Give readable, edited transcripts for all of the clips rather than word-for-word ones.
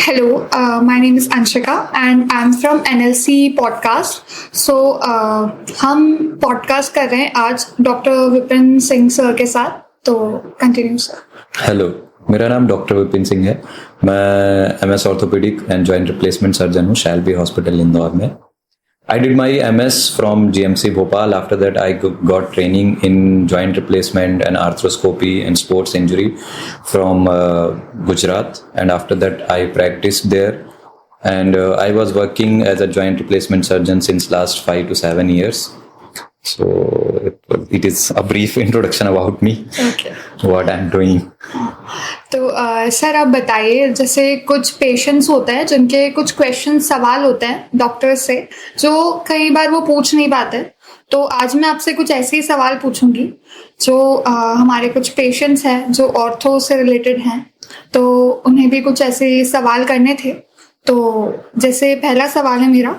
Hello, my name is Anshika and I'm from NLC podcast. So हम podcast कर रहे हैं आज डॉक्टर विपिन सिंह सर के साथ. तो कंटिन्यू सर. हेलो, मेरा नाम डॉक्टर विपिन सिंह है. मैं MS orthopaedic and joint replacement surgeon हूँ शैल्बी हॉस्पिटल इंदौर में. I did my MS from GMC Bhopal. After that, I got training in joint replacement and arthroscopy and sports injury from Gujarat. And after that, I practiced there. And I was working as a joint replacement surgeon since last 5 to 7 years. So it is a brief introduction about me. Okay. What I'm doing. तो sir आप बताइए, जैसे कुछ patients होते हैं जिनके कुछ question सवाल होते हैं डॉक्टर से जो कई बार वो पूछ नहीं पाते. तो आज मैं आपसे कुछ ऐसे ही सवाल पूछूंगी जो हमारे कुछ पेशेंट्स हैं जो ऑर्थो से रिलेटेड हैं, तो उन्हें भी कुछ ऐसे सवाल करने थे. तो जैसे पहला सवाल है मेरा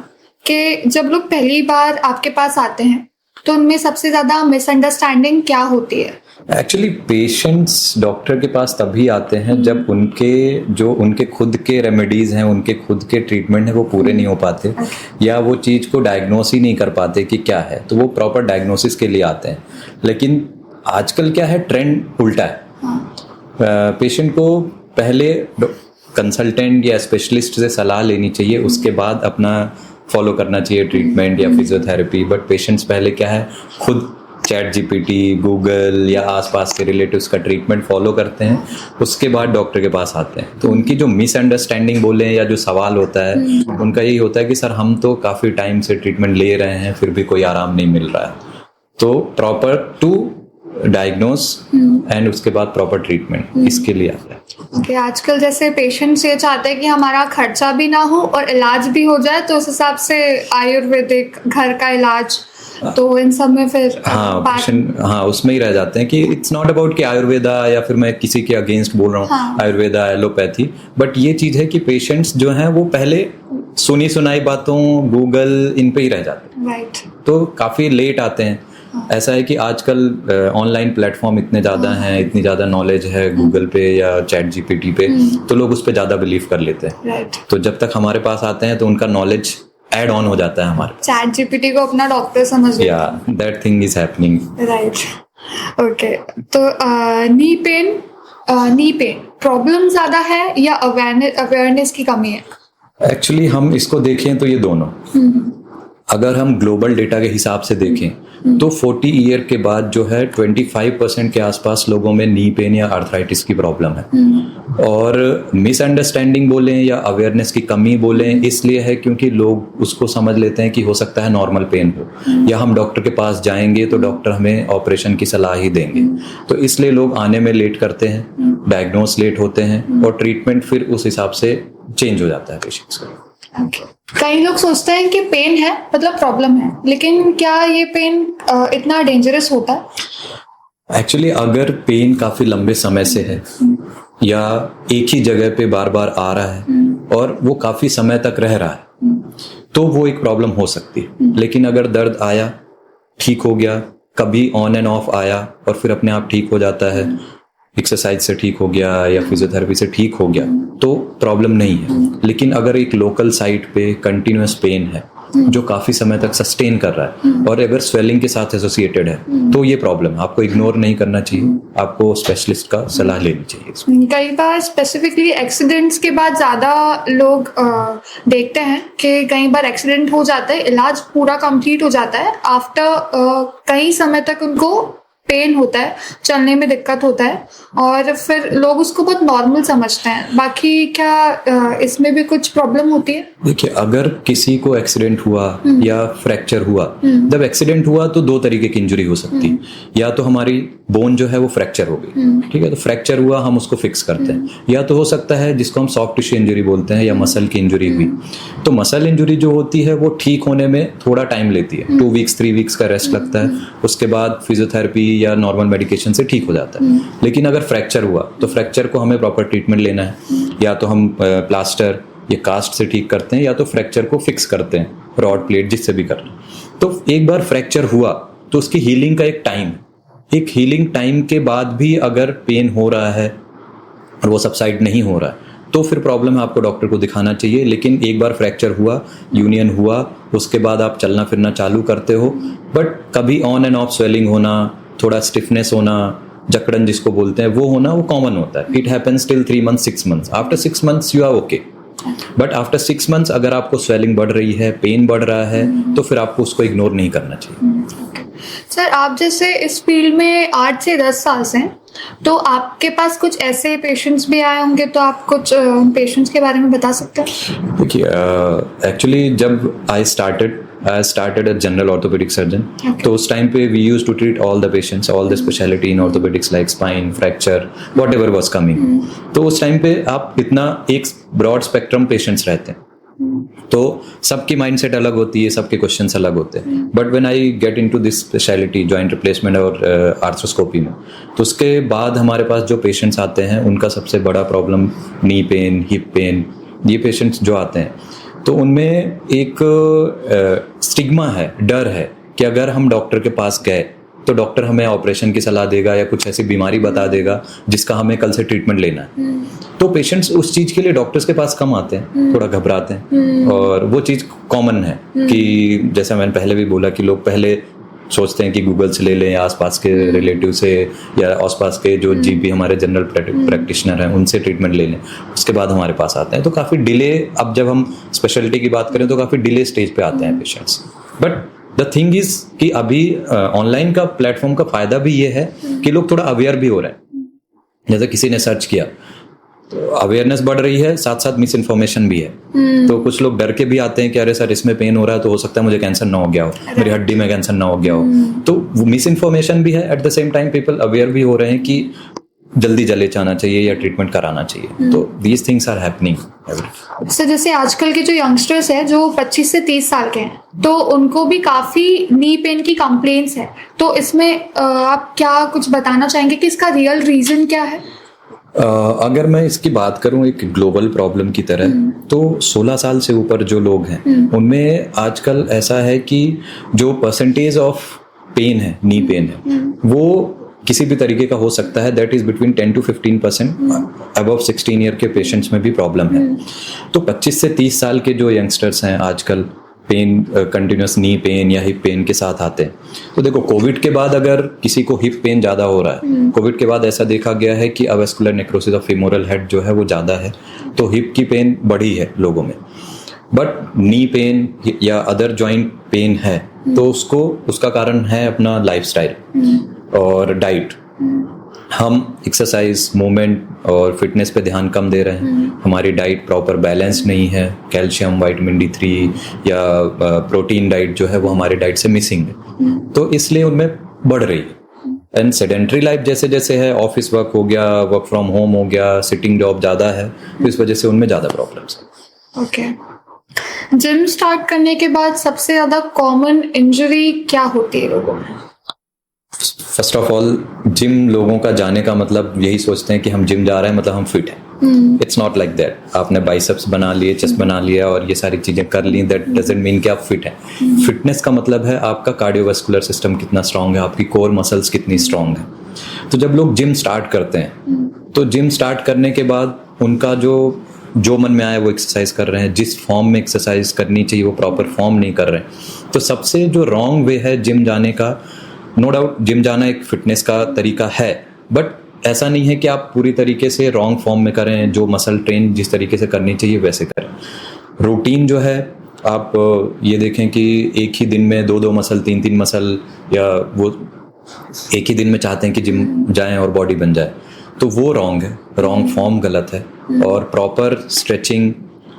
कि जब लोग पहली बार आपके पास आते हैं तो उनमें सबसे ज्यादा मिसअंडरस्टैंडिंग क्या होती है? एक्चुअली पेशेंट्स डॉक्टर के पास तभी आते हैं जब उनके खुद के रेमेडीज हैं, उनके खुद के ट्रीटमेंट हैं, वो पूरे नहीं हो पाते या वो चीज़ को डायग्नोस ही नहीं कर पाते कि क्या है. तो वो प्रॉपर डायग्नोसिस के लिए आते हैं. लेकिन आजकल क्या है, ट्रेंड उल्टा है. पेशेंट को पहले कंसल्टेंट या स्पेशलिस्ट से सलाह लेनी चाहिए, उसके बाद अपना फॉलो करना चाहिए ट्रीटमेंट या फिजियोथेरेपी. बट पेशेंट्स पहले क्या है, खुद ChatGPT, गूगल या आसपास के रिलेटिव्स का ट्रीटमेंट फॉलो करते हैं, उसके बाद डॉक्टर के पास आते हैं. तो उनकी जो मिसअंडरस्टैंडिंग बोले या जो सवाल होता है उनका यही होता है कि सर हम तो काफ़ी टाइम से ट्रीटमेंट ले रहे हैं फिर भी कोई आराम नहीं मिल रहा है. तो प्रॉपर टू डायग्नोस एंड उसके बाद प्रॉपर ट्रीटमेंट इसके लिए आता है. Okay, आजकल जैसे पेशेंट्स ये चाहते हैं कि हमारा खर्चा भी ना हो और इलाज भी हो जाए, तो उस हिसाब से आयुर्वेदिक घर का इलाज, तो इन सब में फिर उसमें ही रह जाते हैं कि इट्स नॉट अबाउट कि आयुर्वेदा या फिर मैं किसी के अगेंस्ट बोल रहा हूँ आयुर्वेदा एलोपैथी. बट ये चीज है कि पेशेंट्स जो हैं वो पहले सुनी सुनाई बातों गूगल इन पे ही रह जाते हैं. राइट. तो काफी लेट आते हैं. ऐसा है कि आजकल ऑनलाइन प्लेटफॉर्म इतने ज़्यादा हैं, इतनी ज़्यादा नॉलेज है गूगल पे या ChatGPT पे, तो लोग उस पर ज़्यादा बिलीव कर लेते हैं. तो जब तक हमारे पास आते हैं तो उनका नॉलेज ऐड ऑन हो जाता है हमारे. ChatGPT को अपना डॉक्टर समझ लेते हैं. या that thing is happening. Right. Okay. तो नी पेन प्रॉब्लम ज़्यादा है या अवेयरनेस की कमी है? एक्चुअली हम इसको देखें तो ये दोनों. अगर हम ग्लोबल डेटा के हिसाब से देखें तो 40 ईयर के बाद जो है 25% के आसपास लोगों में नी पेन या आर्थराइटिस की प्रॉब्लम है. और मिसअंडरस्टैंडिंग बोलें या अवेयरनेस की कमी बोलें, इसलिए है क्योंकि लोग उसको समझ लेते हैं कि हो सकता है नॉर्मल पेन हो या हम डॉक्टर के पास जाएंगे तो डॉक्टर हमें ऑपरेशन की सलाह ही देंगे. तो इसलिए लोग आने में लेट करते हैं, डायग्नोस लेट होते हैं और ट्रीटमेंट फिर उस हिसाब से चेंज हो जाता है पेशेंट्स का. कई लोग सोचते हैं कि पेन है मतलब प्रॉब्लम है, लेकिन क्या ये पेन इतना डेंजरस होता है? एक्चुअली अगर पेन काफी लंबे समय से है या एक ही जगह पे बार बार आ रहा है और वो काफी समय तक रह रहा है तो वो एक प्रॉब्लम हो सकती है. लेकिन अगर दर्द आया, ठीक हो गया, कभी ऑन एंड ऑफ आया और फिर अपने आप ठीक हो जाता है, एक्सरसाइज से ठीक हो गया या फिजियोथेरेपी से ठीक हो गया, तो प्रॉब्लम नहीं है. लेकिन अगर एक लोकल साइट पे कंटिन्यूअस पेन है जो काफी समय तक सस्टेन कर रहा है और अगर स्वेलिंग के साथ एसोसिएटेड है तो ये प्रॉब्लम है. आपको इग्नोर नहीं करना चाहिए, आपको स्पेशलिस्ट का सलाह लेनी चाहिए. कई बार स्पेसिफिकली एक्सीडेंट्स के बाद ज्यादा लोग देखते हैं कि कई बार एक्सीडेंट हो जाता है, इलाज पूरा कंप्लीट हो जाता है, आफ्टर कई समय तक उनको पेन होता है, चलने में दिक्कत होता है और फिर लोग उसको बहुत नॉर्मल समझते हैं. बाकी क्या इसमें भी कुछ प्रॉब्लम होती है? देखिए, अगर किसी को एक्सीडेंट हुआ या फ्रैक्चर हुआ, जब एक्सीडेंट हुआ तो 2 तरीके की इंजरी हो सकती है. या तो हमारी बोन जो है वो फ्रैक्चर हो गई, ठीक है, तो फ्रैक्चर हुआ, हम उसको फिक्स करते हैं. या तो हो सकता है जिसको हम सॉफ्ट टिश्यू इंजरी बोलते हैं या मसल की इंजरी हुई. तो मसल इंजरी जो होती है वो ठीक होने में थोड़ा टाइम लेती है, 2 वीक्स 3 वीक्स का रेस्ट लगता है, उसके बाद फिजियोथेरेपी या नॉर्मल मेडिकेशन से ठीक हो जाता है. लेकिन अगर फ्रैक्चर हुआ तो फ्रैक्चर को हमें प्रॉपर ट्रीटमेंट लेना है. या तो हम प्लास्टर या कास्ट से ठीक करते हैं या तो फ्रैक्चर को फिक्स करते हैं, रॉड प्लेट जिससे भी करना. तो एक बार फ्रैक्चर हुआ तो उसकी हीलिंग का एक हीलिंग टाइम के बाद भी अगर पेन हो रहा है और वो सबसाइड नहीं हो रहा है तो फिर प्रॉब्लम है, आपको डॉक्टर को दिखाना चाहिए। लेकिन एक बार फ्रैक्चर हुआ, यूनियन हुआ, उसके बाद आप चलना फिरना चालू करते हो, बट कभी ऑन एंड ऑफ स्वेलिंग होना, थोड़ा स्टिफनेस होना, जकड़न जिसको बोलते हैं, वो होना, वो कॉमन होता है। It happens till 3 months 6 months। After 6 months you are okay, but after 6 months अगर आपको स्वेलिंग बढ़ रही है, पेन बढ़ रहा है, तो फिर आपको उसको इग्नोर नहीं करना चाहिए। सर, आप जैसे इस फील्ड में 8 से 10 साल से हैं, तो आपके पास कुछ ऐसे पेशेंट्स भी आए होंगे, तो आप कुछ पेशेंट्स के बारे में बता सकते हैं? देखिए, एक्चुअली जब आई started a general orthopedic surgeon, तो उस टाइम पे we used to treat all the patients, all the specialty in orthopedics like spine, fracture, whatever was coming। तो उस टाइम पे आप इतना एक broad spectrum patients रहते हैं, तो सबकी माइंडसेट अलग होती है, सबके क्वेश्चंस अलग होते हैं। But when I get into this speciality, joint replacement और आर्थ्रोस्कोपी में, तो उसके बाद हमारे पास जो पेशेंट्स आते हैं, उनका सबसे बड़ा problem knee pain, hip pain, ये पेशेंट्स जो आते हैं, तो उनमें एक स्टिग्मा है, डर है कि अगर हम डॉक्टर के पास गए तो डॉक्टर हमें ऑपरेशन की सलाह देगा या कुछ ऐसी बीमारी बता देगा जिसका हमें कल से ट्रीटमेंट लेना है। तो पेशेंट्स उस चीज़ के लिए डॉक्टर्स के पास कम आते हैं, थोड़ा घबराते हैं। और वो चीज़ कॉमन है कि जैसा मैंने पहले भी बोला कि लोग पहले सोचते हैं कि गूगल से ले लें, या आसपास के रिलेटिव से या आसपास के जो जीपी हमारे जनरल प्रैक्टिशनर हैं उनसे ट्रीटमेंट ले लें, उसके बाद हमारे पास आते हैं। तो काफ़ी डिले, अब जब हम स्पेशलिटी की बात करें तो काफ़ी डिले स्टेज पे आते हैं patients. But the thing is कि अभी ऑनलाइन का प्लेटफॉर्म का फायदा भी ये है कि लोग थोड़ा अवेयर भी हो रहे हैं। जैसे किसी ने सर्च किया तो अवेयरनेस बढ़ रही है, साथ साथ मिस इन्फॉर्मेशन भी है। तो कुछ लोग डर के भी आते हैं कि अरे सर इसमें पेन हो रहा है तो हो सकता है मुझे कैंसर ना हो गया हो, मेरी हड्डी में कैंसर ना हो गया हो। तो वो मिस इन्फॉर्मेशन भी है, eight the same time people aware भी हो रहे हैं कि जल्दी जले जाना चाहिए या ट्रीटमेंट कराना चाहिए। तो these things are happening. Sir, जैसे आजकल के जो यंगस्टर्स हैं जो 25 से 30 साल के हैं, तो उनको भी काफ़ी नी पेन की कंप्लेंट्स है, तो इसमें आप क्या कुछ बताना चाहेंगे कि इसका रियल रीज़न क्या है? अगर मैं इसकी बात करूं एक ग्लोबल प्रॉब्लम की तरह, तो 16 साल से ऊपर जो लोग हैं उनमें आजकल ऐसा है कि जो परसेंटेज ऑफ पेन है, नी पेन है, वो किसी भी तरीके का हो सकता है। That is between 10 to 15%। Above 16 year के पेशेंट्स में भी प्रॉब्लम है। तो 25 से 30 साल के जो यंगस्टर्स हैं आजकल पेन, कंटिन्यूस नी पेन या हिप पेन के साथ आते हैं। तो देखो, कोविड के बाद अगर किसी को हिप पेन ज़्यादा हो रहा है, कोविड के बाद ऐसा देखा गया है कि avascular necrosis of femoral head जो है वो ज़्यादा है, तो हिप की पेन बढ़ी है लोगों में। बट नी पेन या अदर जॉइंट पेन है तो उसका कारण है अपना लाइफस्टाइल और डाइट। हम एक्सरसाइज, मूवमेंट और फिटनेस पे ध्यान कम दे रहे हैं, हमारी डाइट प्रॉपर बैलेंस नहीं है, कैल्शियम, विटामिन D3 या प्रोटीन डाइट जो है वो हमारे डाइट से मिसिंग है, तो इसलिए उनमें बढ़ रही है। एंड सेडेंट्री लाइफ जैसे जैसे है, ऑफिस वर्क हो गया, वर्क फ्रॉम होम हो गया, सिटिंग जॉब ज़्यादा है, तो इस वजह से उनमें ज़्यादा प्रॉब्लम्स है। ओके। जिम स्टार्ट करने के बाद सबसे ज़्यादा कॉमन इंजरी क्या होती है लोगों में? फर्स्ट ऑफ ऑल, जिम लोगों का जाने का मतलब यही सोचते हैं कि हम जिम जा रहे हैं मतलब हम फिट हैं। It's not like that. आपने बाइसेप्स बना लिए, चेस्ट बना लिया और ये सारी चीज़ें कर ली, दैट डजंट मीन कि आप फिट हैं। फिटनेस का मतलब है आपका कार्डियोवास्कुलर सिस्टम कितना स्ट्रांग है, आपकी कोर मसल्स कितनी स्ट्रांग है। तो जब लोग जिम स्टार्ट करते हैं, तो जिम स्टार्ट करने के बाद उनका जो मन में आए वो एक्सरसाइज कर रहे हैं, जिस फॉर्म में एक्सरसाइज करनी चाहिए वो प्रॉपर फॉर्म नहीं कर रहे हैं। तो सबसे जो रॉन्ग वे है जिम जाने का, नो डाउट जिम जाना एक फिटनेस का तरीका है, बट ऐसा नहीं है कि आप पूरी तरीके से रॉन्ग फॉर्म में करें, जो मसल ट्रेन जिस तरीके से करनी चाहिए वैसे करें। रूटीन जो है, आप ये देखें कि एक ही दिन में 2-2 मसल, 3-3 मसल, या वो एक ही दिन में चाहते हैं कि जिम जाएं और बॉडी बन जाए, तो वो रॉन्ग है, रॉन्ग फॉर्म गलत है। और proper stretching,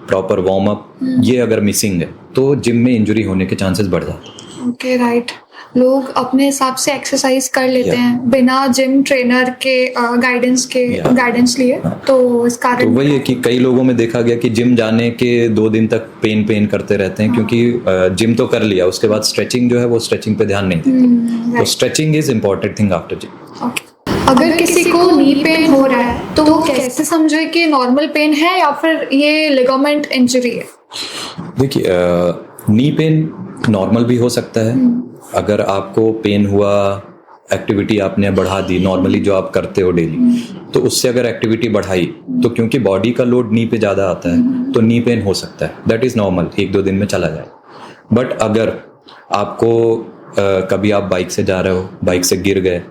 proper warm up, ये अगर मिसिंग है तो जिम में इंजरी होने के चांसेस बढ़ जाते हैं। Okay, right. लोग अपने हिसाब से एक्सरसाइज कर लेते हैं बिना जिम ट्रेनर के गाइडेंस लिए, तो इस कारण तो वही है कि कई लोगों में देखा गया कि जिम जाने के 2 दिन तक पेन करते रहते हैं, क्योंकि जिम तो कर लिया, उसके बाद स्ट्रेचिंग जो है वो स्ट्रेचिंग पे ध्यान नहीं देते। तो stretching is important thing after gym. अगर किसी को नी पेन हो रहा है तो वो कैसे समझे कि नॉर्मल पेन है या फिर ये लिगामेंट इंजरी है? देखिए, नी पेन नॉर्मल भी हो सकता है। अगर आपको पेन हुआ एक्टिविटी आपने बढ़ा दी, नॉर्मली जो आप करते हो डेली, तो उससे अगर एक्टिविटी बढ़ाई तो क्योंकि बॉडी का लोड नी पे ज़्यादा आता है तो नी पेन हो सकता है, दैट इज़ नॉर्मल, 1-2 दिन में चला जाए। बट अगर आपको कभी आप बाइक से जा रहे हो, बाइक से गिर गए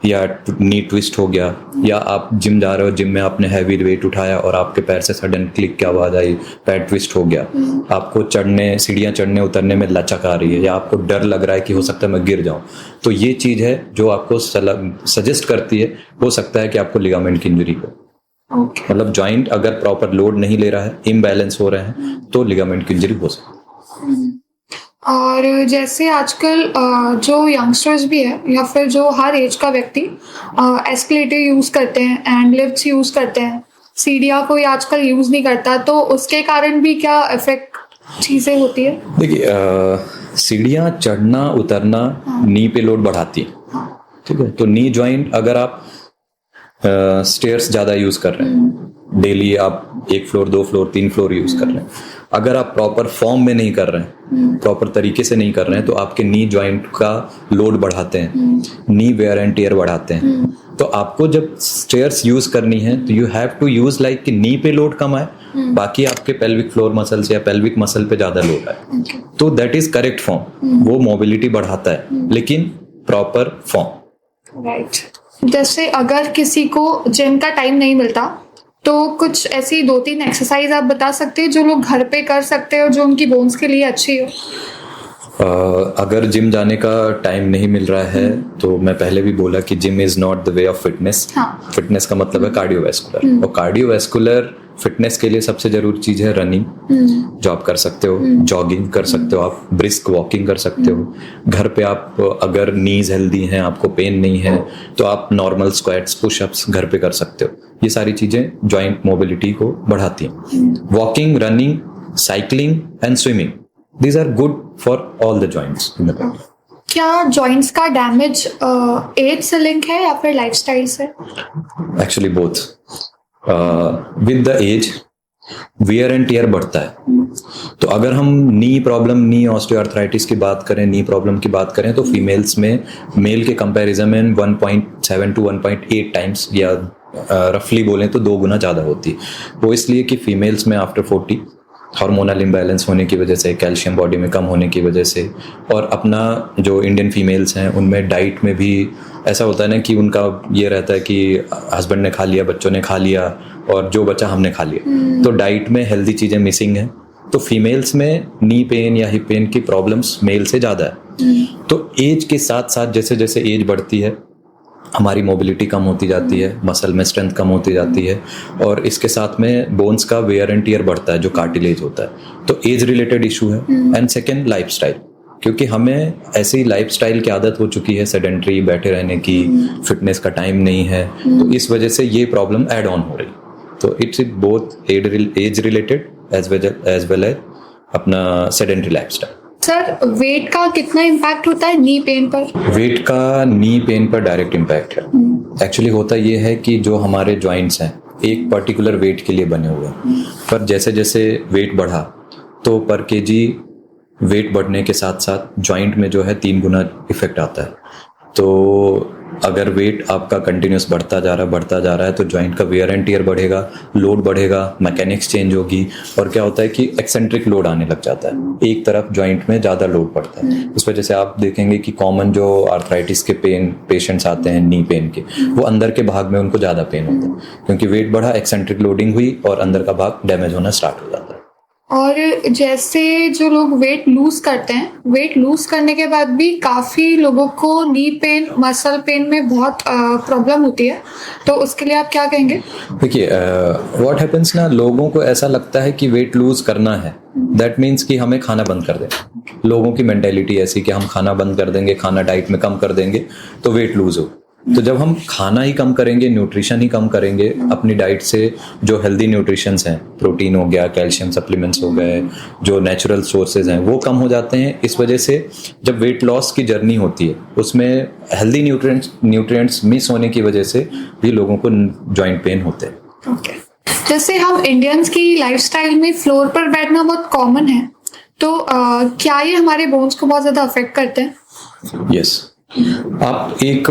या नी ट्विस्ट हो गया, या आप जिम जा रहे हो, जिम में आपने हैवी वेट उठाया और आपके पैर से सडन क्लिक की आवाज़ आई, पैर ट्विस्ट हो गया, आपको सीढ़ियाँ चढ़ने उतरने में लचक आ रही है, या आपको डर लग रहा है कि हो सकता है मैं गिर जाऊँ, तो ये चीज़ है जो आपको सजेस्ट करती है, हो सकता है कि आपको लिगामेंट की इंजरी हो। मतलब जॉइंट अगर प्रॉपर लोड नहीं ले रहा है, इम्बैलेंस हो रहे हैं, तो लिगामेंट की इंजरी हो सकती है। और जैसे आजकल जो यंगस्टर्स भी है या फिर जो हर एज का व्यक्ति एस्केलेटर यूज करते हैं एंड लिफ्ट्स यूज करते हैं, सीढ़ियाँ कोई आजकल यूज नहीं करता, तो उसके कारण भी क्या इफेक्ट चीजें होती है? देखिए, सीढ़ियाँ चढ़ना उतरना नी पे लोड बढ़ाती है, ठीक है। तो नी जॉइंट अगर आप स्टेयर्स ज़्यादा यूज कर रहे हैं, डेली आप 1 फ्लोर 2 फ्लोर 3 फ्लोर यूज कर रहे हैं, अगर आप प्रॉपर फॉर्म में नहीं कर रहे हैं, प्रॉपर तरीके से नहीं कर रहे हैं, तो आपके नी जॉइंट का लोड बढ़ाते हैं, नी वेयर एंड टियर बढ़ाते हैं। तो आपको जब स्टेयर्स यूज करनी है तो you have to use like कि नी पे लोड कम आए, बाकी आपके पेल्विक फ्लोर मसल्स या पेल्विक मसल पे ज्यादा लोड आए, तो दैट इज करेक्ट फॉर्म, वो मोबिलिटी बढ़ाता है, लेकिन प्रॉपर फॉर्म। राइट। जैसे अगर किसी को जिम का टाइम नहीं मिलता, तो कुछ ऐसी 2-3 एक्सरसाइज आप बता सकते हैं जो लोग घर पे कर सकते हो, जो उनकी बोन्स के लिए अच्छी हो? अगर जिम जाने का टाइम नहीं मिल रहा है तो मैं पहले भी बोला कि gym is not the way of fitness. Fitness का मतलब है कार्डियोवैस्कुलर, और कार्डियोवैस्कुलर फिटनेस के लिए सबसे जरूरी चीज है रनिंग, जो आप कर सकते हो, जॉगिंग कर सकते हो, आप ब्रिस्क वॉकिंग कर सकते हो। घर पे आप अगर नीज हेल्दी हैं, आपको पेन नहीं है, तो आप नॉर्मल स्क्वाट्स पुशअप्स घर पे कर सकते हो। ये सारी चीजें जॉइंट मोबिलिटी को बढ़ाती हैं। Walking, running, cycling and swimming, these are good for all the joints in the body. क्या जॉइंट्स का डैमेज एज से लिंक है या फिर लाइफस्टाइल से? Actually both. With the age wear and tear बढ़ता है, तो अगर हम नी प्रॉब्लम, नी ऑस्टियोआर्थराइटिस की बात करें, नी प्रॉब्लम की बात करें, तो फीमेल्स में मेल के कंपैरिजन में 1.7 to 1.8 टाइम्स, या रफली बोलें तो 2 गुना ज़्यादा होती है। वो इसलिए कि फीमेल्स में आफ्टर 40 हार्मोनल इम्बैलेंस होने की वजह से, कैल्शियम बॉडी में कम होने की वजह से, और अपना जो इंडियन फीमेल्स हैं उनमें डाइट में भी ऐसा होता है ना कि उनका ये रहता है कि हस्बैंड ने खा लिया, बच्चों ने खा लिया, और जो बचा हमने खा लिया, तो डाइट में हेल्दी चीज़ें मिसिंग हैं। तो फीमेल्स में नी पेन या हिप पेन की प्रॉब्लम्स मेल से ज़्यादा है। तो एज के साथ साथ जैसे जैसे एज बढ़ती है, हमारी मोबिलिटी कम होती जाती है, मसल में स्ट्रेंथ कम होती जाती है, और इसके साथ में बोन्स का वेयर एंड टियर बढ़ता है, जो कार्टिलेज होता है। तो एज रिलेटेड इशू है। एंड सेकेंड, लाइफस्टाइल, क्योंकि हमें ऐसी लाइफस्टाइल की आदत हो चुकी है, सेडेंटरी बैठे रहने की, फिटनेस का टाइम नहीं है, तो इस वजह से ये प्रॉब्लम एड ऑन हो रही। तो it's both age related as well as अपना सेडेंटरी लाइफस्टाइल। सर, वेट का कितना इम्पैक्ट होता है नी पेन पर? वेट का नी पेन पर डायरेक्ट इम्पैक्ट है। एक्चुअली होता ये है कि जो हमारे जॉइंट्स हैं एक पर्टिकुलर वेट के लिए बने हुए हैं, पर जैसे जैसे वेट बढ़ा तो पर केजी वेट बढ़ने के साथ साथ जॉइंट में जो है 3 गुना इफेक्ट आता है। तो अगर वेट आपका कंटिन्यूस बढ़ता जा रहा है तो जॉइंट का वेयर एंड टियर बढ़ेगा, लोड बढ़ेगा, मैकेनिक्स चेंज होगी, और क्या होता है कि एक्सेंट्रिक लोड आने लग जाता है, एक तरफ जॉइंट में ज़्यादा लोड पड़ता है। इस वजह से आप देखेंगे कि कॉमन जो आर्थराइटिस के पेशेंट्स आते हैं नी पेन के, वो अंदर के भाग में उनको ज़्यादा पेन होता है, क्योंकि वेट बढ़ा, एक्सेंट्रिक लोडिंग हुई और अंदर का भाग डैमेज होना स्टार्ट हो जाता है। और जैसे जो लोग वेट लूज करते हैं, वेट लूज करने के बाद भी काफ़ी लोगों को नी पेन, मसल पेन में बहुत प्रॉब्लम होती है, तो उसके लिए आप क्या कहेंगे? देखिए, व्हाट हैपेंस ना, लोगों को ऐसा लगता है कि वेट लूज करना है, दैट मीन्स कि हमें खाना बंद कर दें। लोगों की मेंटेलिटी ऐसी कि हम खाना बंद कर देंगे, खाना डाइट में कम कर देंगे तो वेट लूज हो। तो जब हम खाना ही कम करेंगे, न्यूट्रिशन ही कम करेंगे, अपनी डाइट से जो हेल्दी न्यूट्रिशंस हैं, प्रोटीन हो गया, कैल्शियम सप्लीमेंट्स हो गए, जो नेचुरल सोर्सेज हैं वो कम हो जाते हैं। इस वजह से जब वेट लॉस की जर्नी होती है उसमें हेल्दी न्यूट्रिएंट्स मिस होने की वजह से भी लोगों को जॉइंट पेन होते हैं। ओके। जैसे हम इंडियंस की लाइफस्टाइल में फ्लोर पर बैठना बहुत कॉमन है, तो क्या ये हमारे बोन्स को बहुत ज़्यादा अफेक्ट करते हैं? यस, आप एक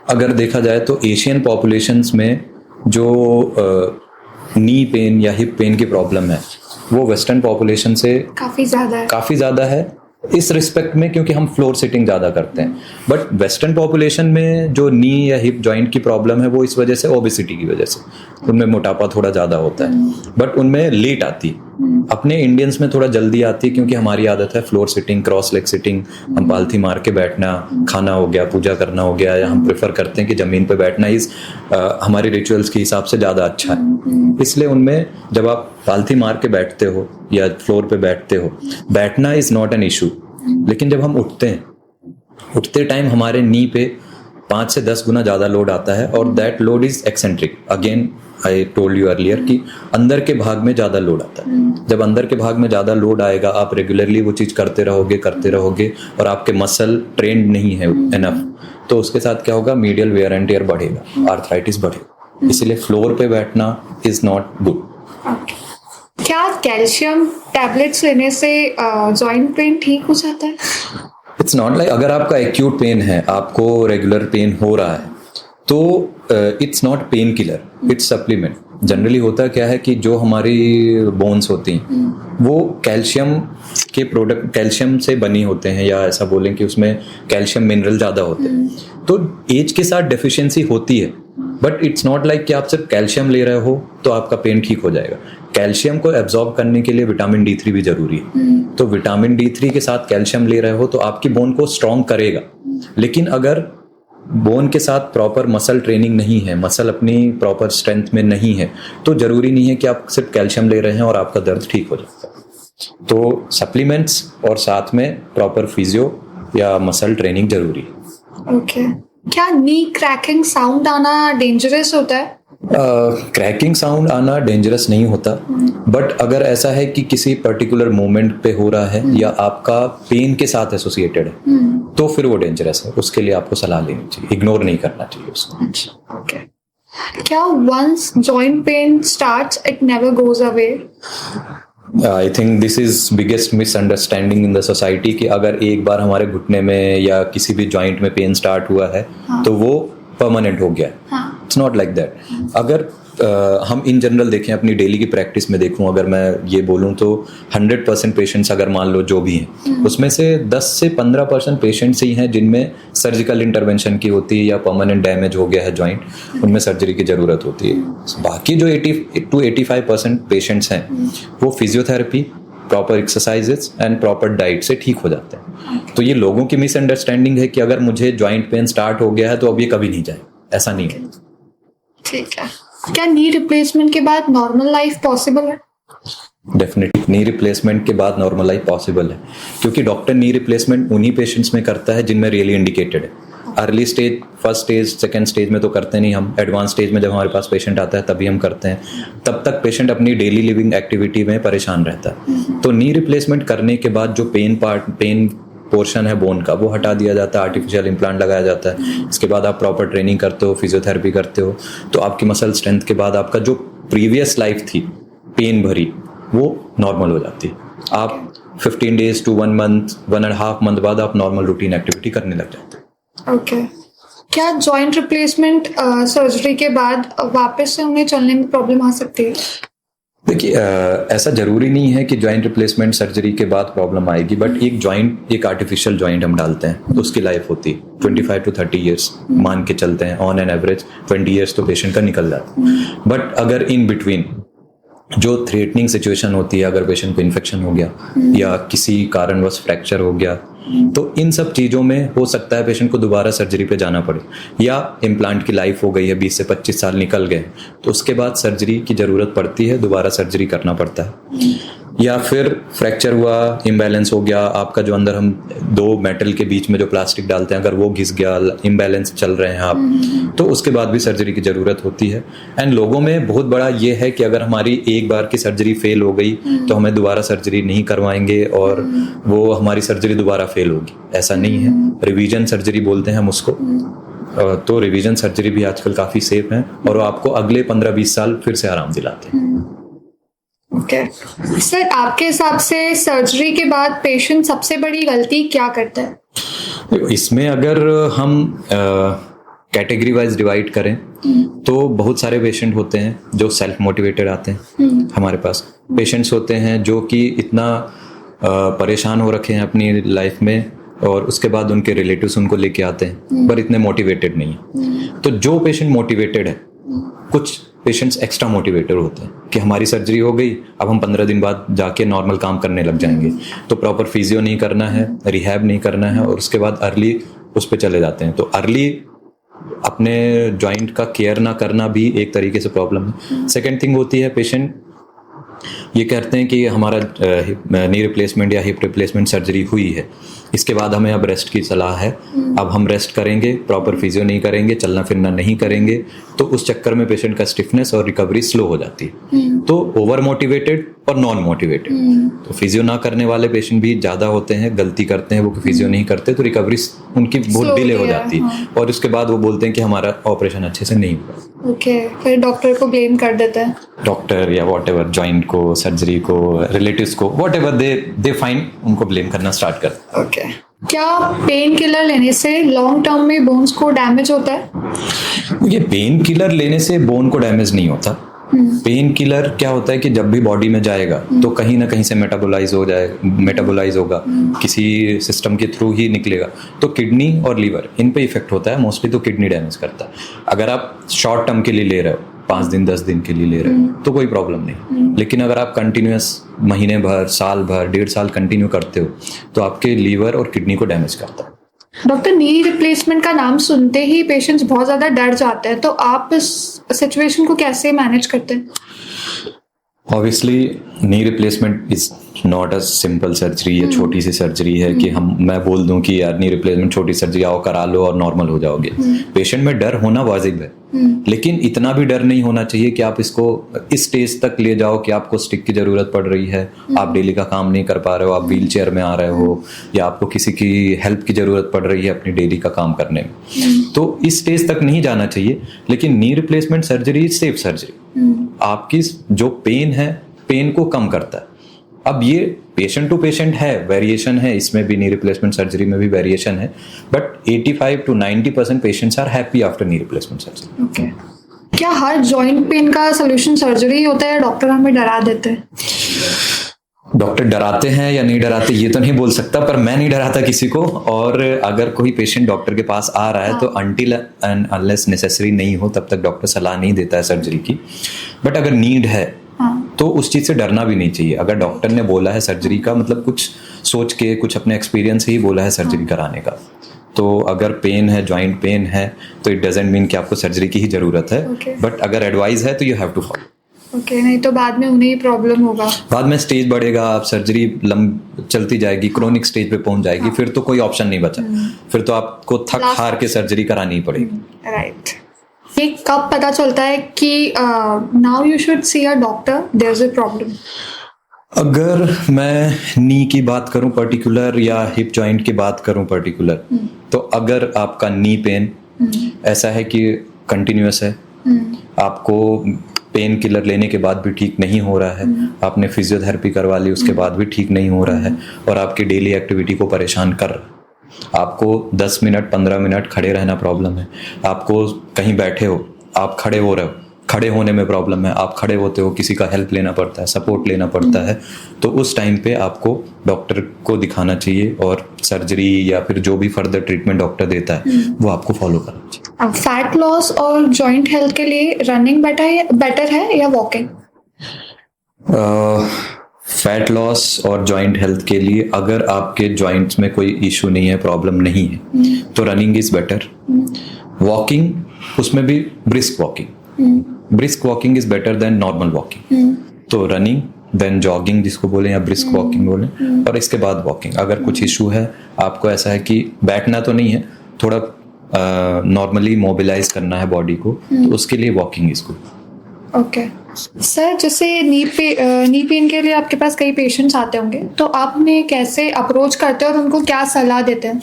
अगर देखा जाए तो एशियन पॉपुलेशंस में जो नी पेन या हिप पेन की प्रॉब्लम है वो वेस्टर्न पॉपुलेशन से काफी ज्यादा है इस रिस्पेक्ट में, क्योंकि हम फ्लोर सिटिंग ज़्यादा करते हैं। बट वेस्टर्न पॉपुलेशन में जो नी या हिप जॉइंट की प्रॉब्लम है वो इस वजह से ओबेसिटी की वजह से, उनमें मोटापा थोड़ा ज़्यादा होता है, बट उनमें लेट आती है। अपने इंडियंस में थोड़ा जल्दी आती है क्योंकि हमारी आदत है floor sitting, cross leg sitting, हम पालथी मार के बैठना, खाना हो गया, पूजा करना हो गया, या हम प्रेफर करते हैं कि ज़मीन पे बैठना इस हमारे रिचुअल्स के हिसाब से ज़्यादा अच्छा है। इसलिए उनमें जब आप पालथी मार के बैठते हो या फ्लोर पे बैठते हो, बैठना इज़ नॉट एन इशू। लेकिन जब हम उठते टाइम हमारे नी पे 5 से 10 गुना ज़्यादा लोड आता है, और that load is eccentric. Again I told you earlier कि अंदर के भाग में ज़्यादा लोड आता है। जब अंदर के भाग में ज़्यादा लोड आएगा, आप रेगुलरली वो चीज़ करते रहोगे और आपके मसल ट्रेंड नहीं है एनफ, तो उसके साथ क्या होगा, मीडियल वेयर एंड टेयर बढ़ेगा, आर्थराइटिस बढ़ेगा। इसलिए फ्लोर पे बैठना इज़ नॉट गुड। क्या कैल्शियम टैबलेट्स लेने से जॉइंट पेन ठीक हो जाता है? इट्स नॉट लाइक अगर आपका एक्यूट पेन है, आपको रेगुलर पेन हो रहा है, तो it's not pain killer, it's supplement. Generally होता क्या है कि जो हमारी बोन्स होती हैं वो कैल्शियम के प्रोडक्ट, कैल्शियम से बनी होते हैं, या ऐसा बोलें कि उसमें कैल्शियम मिनरल ज़्यादा होते हैं। तो एज के साथ डेफिशिएंसी होती है, बट इट्स नॉट लाइक कि आप सिर्फ कैल्शियम ले रहे हो तो आपका पेन ठीक हो जाएगा। कैल्शियम को एब्जॉर्ब करने के लिए विटामिन D3 भी जरूरी है। तो विटामिन D3 के साथ कैल्शियम ले रहे हो तो आपकी बोन को स्ट्रॉन्ग करेगा। लेकिन अगर बोन के साथ प्रॉपर मसल ट्रेनिंग नहीं है, मसल अपनी प्रॉपर स्ट्रेंथ में नहीं है, तो जरूरी नहीं है कि आप सिर्फ कैल्शियम ले रहे हैं और आपका दर्द ठीक हो जाता है। तो सप्लीमेंट्स और साथ में प्रॉपर फिजियो या मसल ट्रेनिंग जरूरी है। ओके। क्या नी क्रैकिंग साउंड आना डेंजरस होता है? क्रैकिंग साउंड आना डेंजरस नहीं होता, बट अगर ऐसा है कि किसी पर्टिकुलर मोमेंट पे हो रहा है या आपका पेन के साथ एसोसिएटेड है, तो फिर वो डेंजरस है। उसके लिए आपको सलाह लेनी चाहिए, इग्नोर नहीं करना चाहिए उसको। ओके। क्या once joint pain starts it never goes away? I think this is biggest misunderstanding in the society कि अगर एक बार हमारे घुटने में या किसी भी जॉइंट में पेन स्टार्ट हुआ है तो वो परमानेंट हो गया। It's not like that. अगर हम इन जनरल देखें, अपनी डेली की प्रैक्टिस में देखूं, अगर मैं ये बोलूं तो 100% पेशेंट्स अगर मान लो जो भी हैं, उसमें से 10 से 15% पेशेंट्स ही हैं जिनमें सर्जिकल इंटरवेंशन की होती है या परमानेंट डैमेज हो गया है जॉइंट, उनमें सर्जरी की ज़रूरत होती है। बाकी जो 80 to 85% पेशेंट्स हैं वो physiotherapy, proper exercises and proper diet से ठीक हो जाते हैं। तो ये लोगों की मिसअंडरस्टैंडिंग है कि अगर मुझे जॉइंट पेन स्टार्ट हो गया है तो अब ये कभी नहीं जाए, ऐसा नहीं है। ठीक है। क्या नी रिप्लेसमेंट के बाद नॉर्मल लाइफ पॉसिबल है? डेफिनेटली नी रिप्लेसमेंट के बाद नॉर्मल लाइफ पॉसिबल है, क्योंकि डॉक्टर नी रिप्लेसमेंट उन्हीं पेशेंट्स में करता है जिनमें रियली इंडिकेटेड है। Early stage, first stage, second stage में तो करते नहीं हम। एडवांस स्टेज में जब हमारे पास पेशेंट आता है तभी हम करते हैं। तब तक पेशेंट अपनी डेली लिविंग एक्टिविटी में परेशान रहता है। तो नी रिप्लेसमेंट करने के बाद जो पेन पोर्शन है बोन का, वो हटा दिया जाता है, आर्टिफिशियल इम्प्लांट लगाया जाता है। इसके बाद आप प्रॉपर ट्रेनिंग करते हो, फिजियोथेरेपी करते हो, तो आपकी मसल स्ट्रेंथ के बाद आपका जो प्रीवियस लाइफ थी पेन भरी, वो नॉर्मल हो जाती है। आप 15 days to 1 month, 1.5 month बाद आप नॉर्मल रूटीन एक्टिविटी करने लग जाते हैं। ओके। क्या जॉइंट रिप्लेसमेंट सर्जरी के बाद वापस से उन्हें चलने में प्रॉब्लम आ सकती है? देखिए, ऐसा जरूरी नहीं है कि जॉइंट रिप्लेसमेंट सर्जरी के बाद प्रॉब्लम आएगी, बट एक आर्टिफिशियल जॉइंट हम डालते हैं तो उसकी लाइफ होती है 25 to 30 years मान के चलते हैं। ऑन एन एवरेज 20 years तो पेशेंट का निकल जाता है। बट अगर इन बिटवीन जो थ्रेटनिंग सिचुएशन होती है, अगर पेशेंट को इन्फेक्शन हो गया या किसी कारणवश फ्रैक्चर हो गया, तो इन सब चीज़ों में हो सकता है पेशेंट को दोबारा सर्जरी पे जाना पड़े, या इम्प्लांट की लाइफ हो गई है, 20 से 25 साल निकल गए, तो उसके बाद सर्जरी की ज़रूरत पड़ती है, दोबारा सर्जरी करना पड़ता है। या फिर फ्रैक्चर हुआ, इम्बैलेंस हो गया, आपका जो अंदर हम 2 मेटल के बीच में जो प्लास्टिक डालते हैं, अगर वो घिस गया, इम्बैलेंस चल रहे हैं आप, तो उसके बाद भी सर्जरी की ज़रूरत होती है। एंड लोगों में बहुत बड़ा ये है कि अगर हमारी एक बार की सर्जरी फेल हो गई तो हमें दोबारा सर्जरी नहीं करवाएंगे और वो हमारी सर्जरी दोबारा फेल होगी। ऐसा नहीं है। रिवीजन सर्जरी बोलते हैं हम उसको। तो रिवीजन सर्जरी भी आजकल काफ़ी सेफ है और वो आपको अगले 15-20 साल फिर से आराम दिलाते हैं। ओके सर, आपके हिसाब से सर्जरी के बाद पेशेंट सबसे बड़ी गलती क्या करता है? इसमें अगर हम कैटेगरी वाइज डिवाइड करें तो बहुत सारे पेशेंट होते हैं जो सेल्फ मोटिवेटेड आते हैं हमारे पास। पेशेंट्स होते हैं जो कि इतना परेशान हो रखे हैं अपनी लाइफ में और उसके बाद उनके रिलेटिव्स उनको लेके आते हैं पर इतने मोटिवेटेड नहीं है। तो जो पेशेंट मोटिवेटेड है, कुछ पेशेंट्स एक्स्ट्रा मोटिवेटेड होते हैं कि हमारी सर्जरी हो गई, अब हम 15 दिन बाद जाके नॉर्मल काम करने लग जाएंगे, तो प्रॉपर फिजियो नहीं करना है, रिहैब नहीं करना है और उसके बाद अर्ली उस पर चले जाते हैं। तो अर्ली अपने जॉइंट का केयर ना करना भी एक तरीके से प्रॉब्लम है। सेकेंड थिंग होती है, पेशेंट ये कहते हैं कि हमारा नी रिप्लेसमेंट या हिप रिप्लेसमेंट सर्जरी हुई है, इसके बाद हमें अब रेस्ट की सलाह है, अब हम रेस्ट करेंगे, प्रॉपर फिजियो नहीं करेंगे, चलना फिरना नहीं करेंगे, तो उस चक्कर में पेशेंट का स्टिफनेस और रिकवरी स्लो हो जाती है। तो ओवर मोटिवेटेड और नॉन मोटिवेटेड, तो फिजियो ना करने वाले पेशेंट भी ज़्यादा होते हैं, गलती करते हैं वो कि फिजियो नहीं करते, तो रिकवरी उनकी बहुत डिले हो जाती है और उसके बाद वो बोलते हैं कि हमारा ऑपरेशन अच्छे से नहीं हुआ। ओके, फिर डॉक्टर को ब्लेम कर देते हैं, डॉक्टर या व्हाटएवर, जॉइंट को, सर्जरी को, रिलेटिव्स को, व्हाटएवर दे फाइंड, उनको ब्लेम करना स्टार्ट कर। ओके। क्या पेन किलर लेने से लॉन्ग टर्म में बोन्स को डैमेज होता है? ये पेन किलर लेने से बोन को डैमेज नहीं होता। पेन किलर क्या होता है कि जब भी बॉडी में जाएगा तो कहीं ना कहीं से मेटाबोलाइज होगा, किसी सिस्टम के थ्रू ही निकलेगा, तो किडनी और लीवर इन पे इफेक्ट होता है। मोस्टली तो किडनी डैमेज करता है। अगर आप शॉर्ट टर्म के लिए ले रहे हो, 5 दिन 10 दिन के लिए ले रहे हो तो कोई प्रॉब्लम नहीं, लेकिन अगर आप कंटिन्यूअस महीने भर, साल भर, 1.5 साल कंटिन्यू करते हो तो आपके लीवर और किडनी को डैमेज करता है। डॉक्टर, नी रिप्लेसमेंट का नाम सुनते ही पेशेंट्स बहुत ज़्यादा डर जाते हैं, तो आप इस सिचुएशन को कैसे मैनेज करते हैं? Obviously knee replacement is not a simple surgery. ये छोटी सी सर्जरी है कि मैं बोल दूं कि यार नी रिप्लेसमेंट छोटी सर्जरी, आओ करा लो और नॉर्मल हो जाओगे। पेशेंट में डर होना वाजिब है, लेकिन इतना भी डर नहीं होना चाहिए कि आप इसको इस स्टेज तक ले जाओ कि आपको स्टिक की जरूरत पड़ रही है, आप डेली का काम नहीं कर पा रहे हो, आप व्हील चेयर में आ रहे हो, या आपको किसी की हेल्प की जरूरत पड़ रही है अपनी डेली का काम करने में। तो इस स्टेज तक नहीं जाना चाहिए। लेकिन नी replacement surgery is safe surgery. आपकी जो पेन है, पेन को कम करता है। अब ये पेशेंट टू पेशेंट है, वेरिएशन है, इसमें भी नी रिप्लेसमेंट सर्जरी में भी वेरिएशन है, but 85 to 90% patients are happy after knee replacement surgery. Okay. क्या हर जॉइंट पेन का सोल्यूशन सर्जरी होता है या डॉक्टर हमें डरा देते हैं? डॉक्टर डराते हैं या नहीं डराते ये तो नहीं बोल सकता, पर मैं नहीं डराता किसी को। और अगर कोई पेशेंट डॉक्टर के पास आ रहा है तो अनटिल एंड अनलेस नेसेसरी नहीं हो तब तक डॉक्टर सलाह नहीं देता है सर्जरी की। बट अगर नीड है तो उस चीज से डरना भी नहीं चाहिए। अगर डॉक्टर ने बोला है सर्जरी का, मतलब कुछ सोच के, कुछ अपने एक्सपीरियंस से ही बोला है सर्जरी कराने का, तो अगर पेन है, जॉइंट पेन है, तो इट डजंट मीन कि आपको सर्जरी की ही जरूरत है। बट अगर एडवाइस है तो you have to follow. Okay, नहीं तो बाद में उन्हें ही प्रॉब्लम होगा, बाद में स्टेज बढ़ेगा, आप सर्जरी चलती जाएगी, क्रोनिक स्टेज पे पहुंच जाएगी, फिर तो कोई ऑप्शन नहीं बचा, फिर तो आपको थक हार के सर्जरी करानी ही पड़ेगी। राइट। ये कब पता चलता है कि now you should see a doctor, there is a problem? अगर मैं नी की बात करूं पर्टिकुलर या हिप जॉइंट की बात करूं पर्टिकुलर, तो अगर आपका नी पेन ऐसा है कि कंटिन्यूअस है, आपको पेन किलर लेने के बाद भी ठीक नहीं हो रहा है, आपने फिजियोथेरेपी करवा ली उसके बाद भी ठीक नहीं हो रहा है, और आपकी डेली एक्टिविटी को परेशान कर रहा है, आपको 10 मिनट 15 मिनट खड़े रहना प्रॉब्लम है, आपको कहीं बैठे हो आप खड़े हो रहे हो, खड़े होने में प्रॉब्लम है, आप खड़े होते हो किसी का हेल्प लेना पड़ता है, सपोर्ट लेना पड़ता है, तो उस टाइम पे आपको डॉक्टर को दिखाना चाहिए और सर्जरी या फिर जो भी फर्दर ट्रीटमेंट डॉक्टर देता है वो आपको फॉलो करना चाहिए। अब फैट लॉस और जॉइंट हेल्थ के लिए रनिंग बेटर है या वॉकिंग? फैट लॉस और जॉइंट हेल्थ के लिए अगर आपके जॉइंट्स में कोई इशू नहीं है, प्रॉब्लम नहीं है, तो रनिंग इज बेटर। वॉकिंग, उसमें भी brisk walking is better than normal walking. तो रनिंग, देन जॉगिंग जिसको बोले या ब्रिस्क वॉकिंग बोले, और इसके बाद वॉकिंग। अगर कुछ इशू है, आपको ऐसा है कि बैठना तो नहीं है, थोड़ा नॉर्मली मोबिलाइज करना है बॉडी को, तो उसके लिए walking is good. Okay sir, जैसे नी पेन के लिए आपके पास कई पेशेंट्स आते होंगे, तो आप उन्हें कैसे अप्रोच करते हैं और उनको क्या सलाह देते हैं?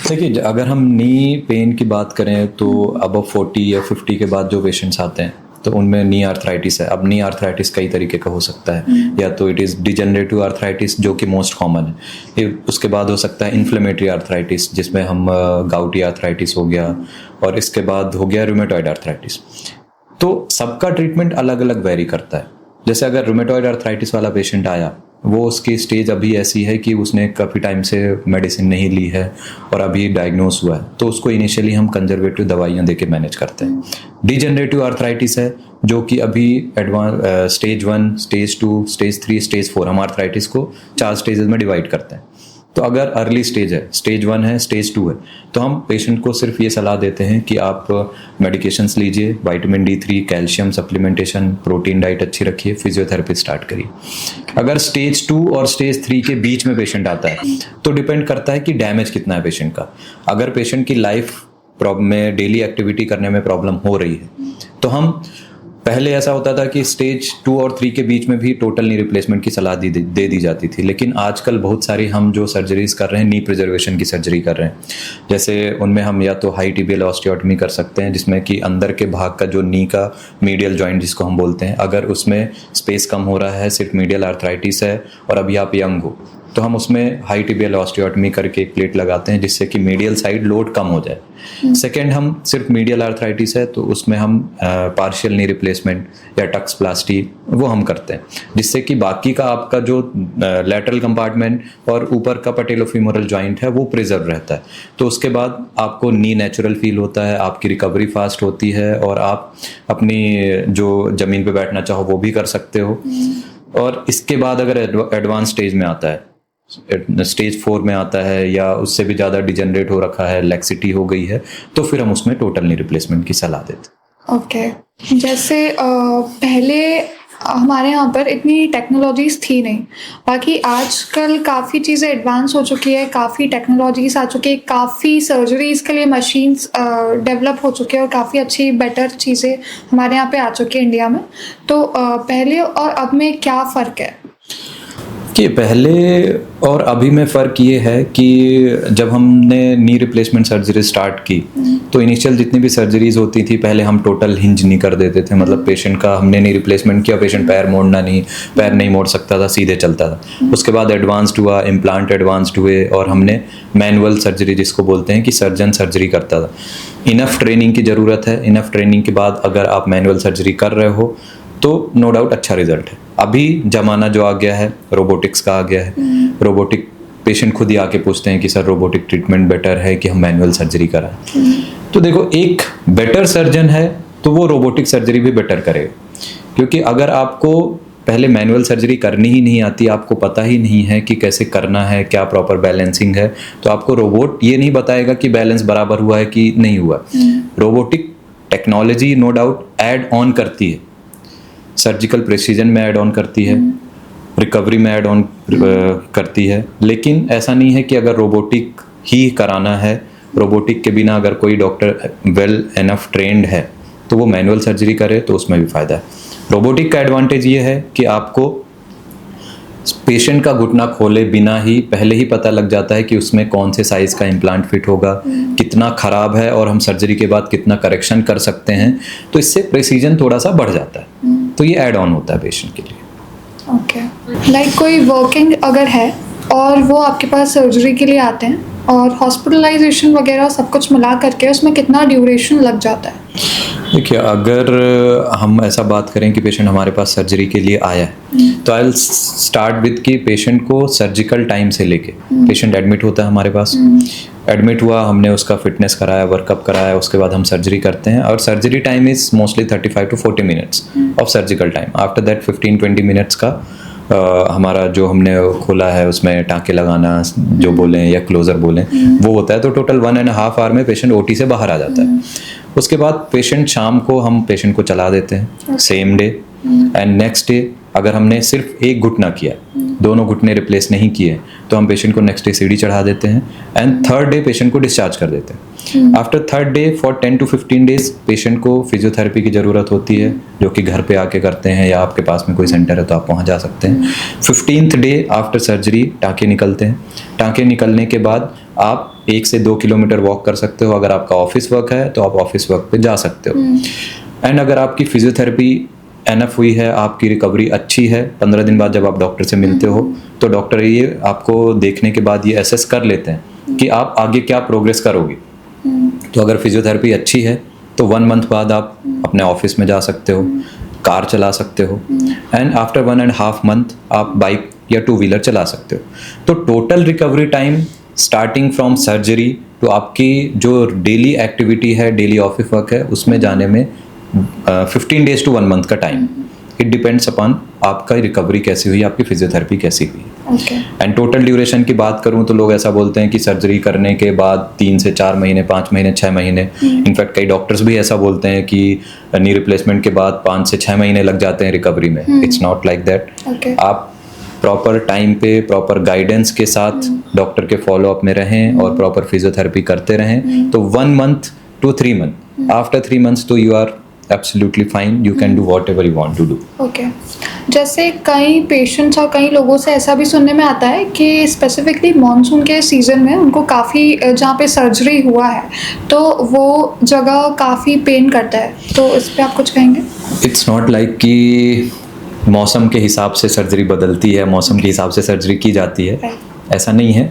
देखिए, अगर हम नी पेन की बात करें तो अब 40 या 50 के बाद जो पेशेंट्स आते हैं, तो तो उनमें नी आर्थराइटिस है। अब नी आर्थराइटिस कई तरीके का हो सकता है, या तो इट इज़ डिजेनरेटिव आर्थराइटिस जो कि मोस्ट कॉमन है, फिर उसके बाद हो सकता है इन्फ्लेमेटरी आर्थराइटिस जिसमें हम गाउटी आर्थराइटिस हो गया, और इसके बाद हो गया रूमेटॉइड आर्थराइटिस। तो सबका ट्रीटमेंट अलग अलग वेरी करता है। जैसे अगर रूमेटॉइड आर्थराइटिस वाला पेशेंट आया, वो उसकी स्टेज अभी ऐसी है कि उसने काफ़ी टाइम से मेडिसिन नहीं ली है और अभी डायग्नोस हुआ है, तो उसको इनिशियली हम कंजर्वेटिव दवाइयाँ देके मैनेज करते हैं। डिजेनरेटिव आर्थराइटिस है जो कि अभी advance stage 1, stage 2, stage 3, stage 4, हम आर्थराइटिस को 4 स्टेजेस में डिवाइड करते हैं। तो अगर अर्ली स्टेज है, स्टेज 1 है, स्टेज 2 है, तो हम पेशेंट को सिर्फ ये सलाह देते हैं कि आप मेडिकेशंस लीजिए, vitamin D3, calcium supplementation, protein diet अच्छी रखिए, फिजियोथेरेपी स्टार्ट करिए। अगर स्टेज 2 और स्टेज 3 के बीच में पेशेंट आता है तो डिपेंड करता है कि डैमेज कितना है पेशेंट का। अगर पेशेंट की लाइफ में डेली एक्टिविटी करने में प्रॉब्लम हो रही है तो हम पहले ऐसा होता था कि स्टेज 2 और 3 के बीच में भी टोटल नी रिप्लेसमेंट की सलाह दे दी जाती थी, लेकिन आजकल बहुत सारी हम जो सर्जरीज कर रहे हैं, नी प्रिजर्वेशन की सर्जरी कर रहे हैं। जैसे उनमें हम या तो हाई टिबियल ऑस्टियोटमी कर सकते हैं, जिसमें कि अंदर के भाग का जो नी का मीडियल जॉइंट जिसको हम बोलते हैं, अगर उसमें स्पेस कम हो रहा है, सिर्फ मीडियल आर्थराइटिस है और अभी आप यंग हो, तो हम उसमें हाई टिबियल ऑस्टियोटमी करके एक प्लेट लगाते हैं जिससे कि मीडियल साइड लोड कम हो जाए। सेकेंड, हम सिर्फ मीडियल आर्थराइटिस है तो उसमें हम पार्शियल नी रिप्लेसमेंट या टक्सप्लास्टी वो हम करते हैं, जिससे कि बाकी का आपका जो लैटरल कंपार्टमेंट और ऊपर का पैटेलोफीमोरल जॉइंट है वो प्रिजर्व रहता है। तो उसके बाद आपको नी नेचुरल फील होता है, आपकी रिकवरी फास्ट होती है और आप अपनी जो ज़मीन पे बैठना चाहो वो भी कर सकते हो। और इसके बाद अगर एडवांस स्टेज में आता है, स्टेज 4 में आता है या उससे भी ज़्यादा डिजेनरेट हो रखा है, लैक्सिटी हो गई है, तो फिर हम उसमें टोटल नी रिप्लेसमेंट की सलाह देते हैं। ओके। जैसे पहले हमारे यहाँ पर इतनी टेक्नोलॉजीज़ थी नहीं, बाकी आजकल काफ़ी चीज़ें एडवांस हो चुकी है, काफ़ी टेक्नोलॉजीज़ आ चुकी है, काफ़ी सर्जरीज़ के लिए मशीन्स डेवलप हो चुके हैं और काफ़ी अच्छी बेटर चीज़ें हमारे यहाँ पे आ चुकी है इंडिया में। तो पहले और अब में क्या फ़र्क है? कि पहले और अभी में फ़र्क ये है कि जब हमने नी रिप्लेसमेंट सर्जरी स्टार्ट की तो इनिशियल जितनी भी सर्जरीज होती थी, पहले हम टोटल हिंज नहीं कर देते थे, मतलब पेशेंट का हमने नी रिप्लेसमेंट किया, पेशेंट पैर नहीं मोड़ सकता था, सीधे चलता था। उसके बाद एडवांस्ड हुआ, इम्प्लांट एडवांस्ड हुए और हमने मैनुअल सर्जरी जिसको बोलते हैं कि सर्जन सर्जरी करता था। इनफ ट्रेनिंग की ज़रूरत है, इनफ ट्रेनिंग के बाद अगर आप मैनुअल सर्जरी कर रहे हो तो नो डाउट अच्छा रिजल्ट है। अभी ज़माना जो आ गया है रोबोटिक्स का आ गया है, रोबोटिक पेशेंट खुद ही आके पूछते हैं कि सर रोबोटिक ट्रीटमेंट बेटर है कि हम मैनुअल सर्जरी कराएं। तो देखो, एक बेटर सर्जन है तो वो रोबोटिक सर्जरी भी बेटर करेगा, क्योंकि अगर आपको पहले मैनुअल सर्जरी करनी ही नहीं आती, आपको पता ही नहीं है कि कैसे करना है, क्या प्रॉपर बैलेंसिंग है, तो आपको रोबोट ये नहीं बताएगा कि बैलेंस बराबर हुआ है कि नहीं हुआ। Robotic technology no doubt add on करती है, सर्जिकल प्रेसिजन में ऐड ऑन करती है, रिकवरी में ऐड ऑन करती है, लेकिन ऐसा नहीं है कि अगर रोबोटिक ही कराना है, रोबोटिक के बिना अगर कोई डॉक्टर वेल एनफ ट्रेंड है तो वो मैनुअल सर्जरी करे तो उसमें भी फ़ायदा है। रोबोटिक का एडवांटेज ये है कि आपको पेशेंट का घुटना खोले बिना ही पहले ही पता लग जाता है कि उसमें कौन से साइज़ का इम्प्लांट फिट होगा, कितना ख़राब है और हम सर्जरी के बाद कितना करेक्शन कर सकते हैं, तो इससे प्रेसिजन थोड़ा सा बढ़ जाता है। तो ये ऐड ऑन होता है पेशेंट के लिए। ओके। लाइक कोई वर्किंग अगर है और वो आपके पास सर्जरी के लिए आते हैं और हॉस्पिटलाइजेशन वगैरह सब कुछ मिला करके उसमें कितना ड्यूरेशन लग जाता है? देखिए, अगर हम ऐसा बात करें कि पेशेंट हमारे पास सर्जरी के लिए आया है तो आई विल स्टार्ट विद कि पेशेंट को सर्जिकल टाइम से लेके पेशेंट एडमिट होता है हमारे पास, एडमिट हुआ, हमने उसका फिटनेस कराया, वर्कअप कराया, उसके बाद हम सर्जरी करते हैं और surgery time is mostly 35 to 40 minutes of surgical time. After that 15-20 minutes का हमारा जो हमने खोला है उसमें टाँके लगाना जो बोलें या क्लोज़र बोलें वो होता है, तो टोटल 1.5 आवर में पेशेंट ओटी से बाहर आ जाता है। उसके बाद पेशेंट शाम को हम पेशेंट को चला देते हैं same day, and next day अगर हमने सिर्फ एक घुटना किया, दोनों घुटने रिप्लेस नहीं किए, तो हम पेशेंट को नेक्स्ट डे सीढ़ी चढ़ा देते हैं एंड थर्ड डे पेशेंट को डिस्चार्ज कर देते हैं। After third day for 10 to 15 days patient को फिजियोथेरेपी की ज़रूरत होती है, जो कि घर पे आके करते हैं या आपके पास में कोई सेंटर है तो आप वहाँ जा सकते हैं। 15th डे आफ्टर सर्जरी टाँके निकलते हैं। टाँके निकलने के बाद आप 1 से 2 किलोमीटर वॉक कर सकते हो। अगर आपका ऑफिस वर्क है तो आप ऑफिस वर्क पे जा सकते हो। एंड अगर आपकी फिजियोथेरेपी एनफ हुई है, आपकी रिकवरी अच्छी है, 15 दिन बाद जब आप डॉक्टर से मिलते हो तो डॉक्टर ये आपको देखने के बाद ये असेस कर लेते हैं कि आप आगे क्या प्रोग्रेस करोगे। तो अगर फिजियोथेरेपी अच्छी है तो 1 मंथ बाद आप अपने ऑफिस में जा सकते हो, कार चला सकते हो, एंड आफ्टर 1.5 मंथ आप बाइक या 2 व्हीलर चला सकते हो। तो total recovery time starting from surgery तो आपकी जो डेली एक्टिविटी है, डेली ऑफिस वर्क है, उसमें जाने में 15 डेज टू 1 मंथ का टाइम। इट डिपेंड्स अपॉन आपका रिकवरी कैसी हुई, आपकी फिजियोथेरेपी कैसी हुई। एंड टोटल ड्यूरेशन की बात करूं तो लोग ऐसा बोलते हैं कि सर्जरी करने के बाद 3 से 4 महीने, 5 महीने, 6 महीने, इनफैक्ट कई डॉक्टर्स भी ऐसा बोलते हैं कि नी रिप्लेसमेंट के बाद 5 से 6 महीने लग जाते हैं रिकवरी में। It's not like that. आप प्रॉपर टाइम पे, प्रॉपर गाइडेंस के साथ डॉक्टर के फॉलोअप में रहें और प्रॉपर फिजियोथेरेपी करते रहें तो 1 month to 3 months, after 3 months तो you are absolutely fine, you can do whatever you want to do. Okay, जैसे कई पेशेंट्स और कई लोगों से ऐसा भी सुनने में आता है कि स्पेसिफिकली मॉनसून के सीज़न में उनको काफ़ी, जहाँ पे सर्जरी हुआ है तो वो जगह काफ़ी पेन करता है, तो इस पर आप कुछ कहेंगे? इट्स नॉट लाइक कि मौसम के हिसाब से सर्जरी बदलती है, मौसम के हिसाब से सर्जरी की जाती है, ऐसा नहीं है।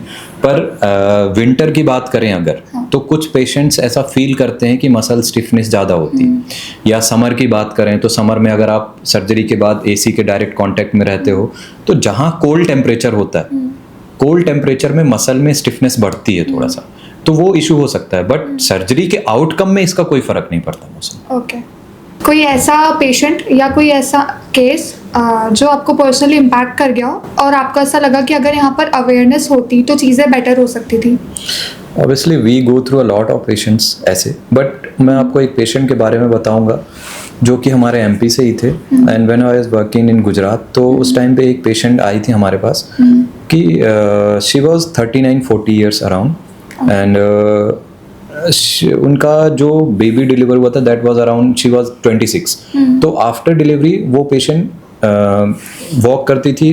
पर विंटर की बात करें अगर, तो कुछ पेशेंट्स ऐसा फील करते हैं कि मसल स्टिफनेस ज़्यादा होती है। या समर की बात करें तो समर में अगर आप सर्जरी के बाद एसी के डायरेक्ट कांटेक्ट में रहते हो तो जहाँ कोल्ड टेम्परेचर होता है, कोल्ड टेम्परेचर में मसल में स्टिफनेस बढ़ती है थोड़ा सा, तो वो इशू हो सकता है। बट सर्जरी के आउटकम में इसका कोई फर्क नहीं पड़ता मौसम। ओके, कोई ऐसा पेशेंट या कोई ऐसा केस जो आपको पर्सनली इम्पैक्ट कर गया हो और आपको ऐसा लगा कि अगर यहाँ पर अवेयरनेस होती तो चीज़ें बेटर हो सकती थी? Obviously we go through a lot of patients ऐसे, बट मैं आपको एक पेशेंट के बारे में बताऊंगा जो कि हमारे एमपी से ही थे। And when I was working in Gujarat, तो उस टाइम पे एक पेशेंट आई थी हमारे पास कि she was 39-40 years around, and उनका जो बेबी डिलीवर हुआ था that was around, she was 26। तो आफ्टर डिलीवरी वो पेशेंट वॉक करती थी।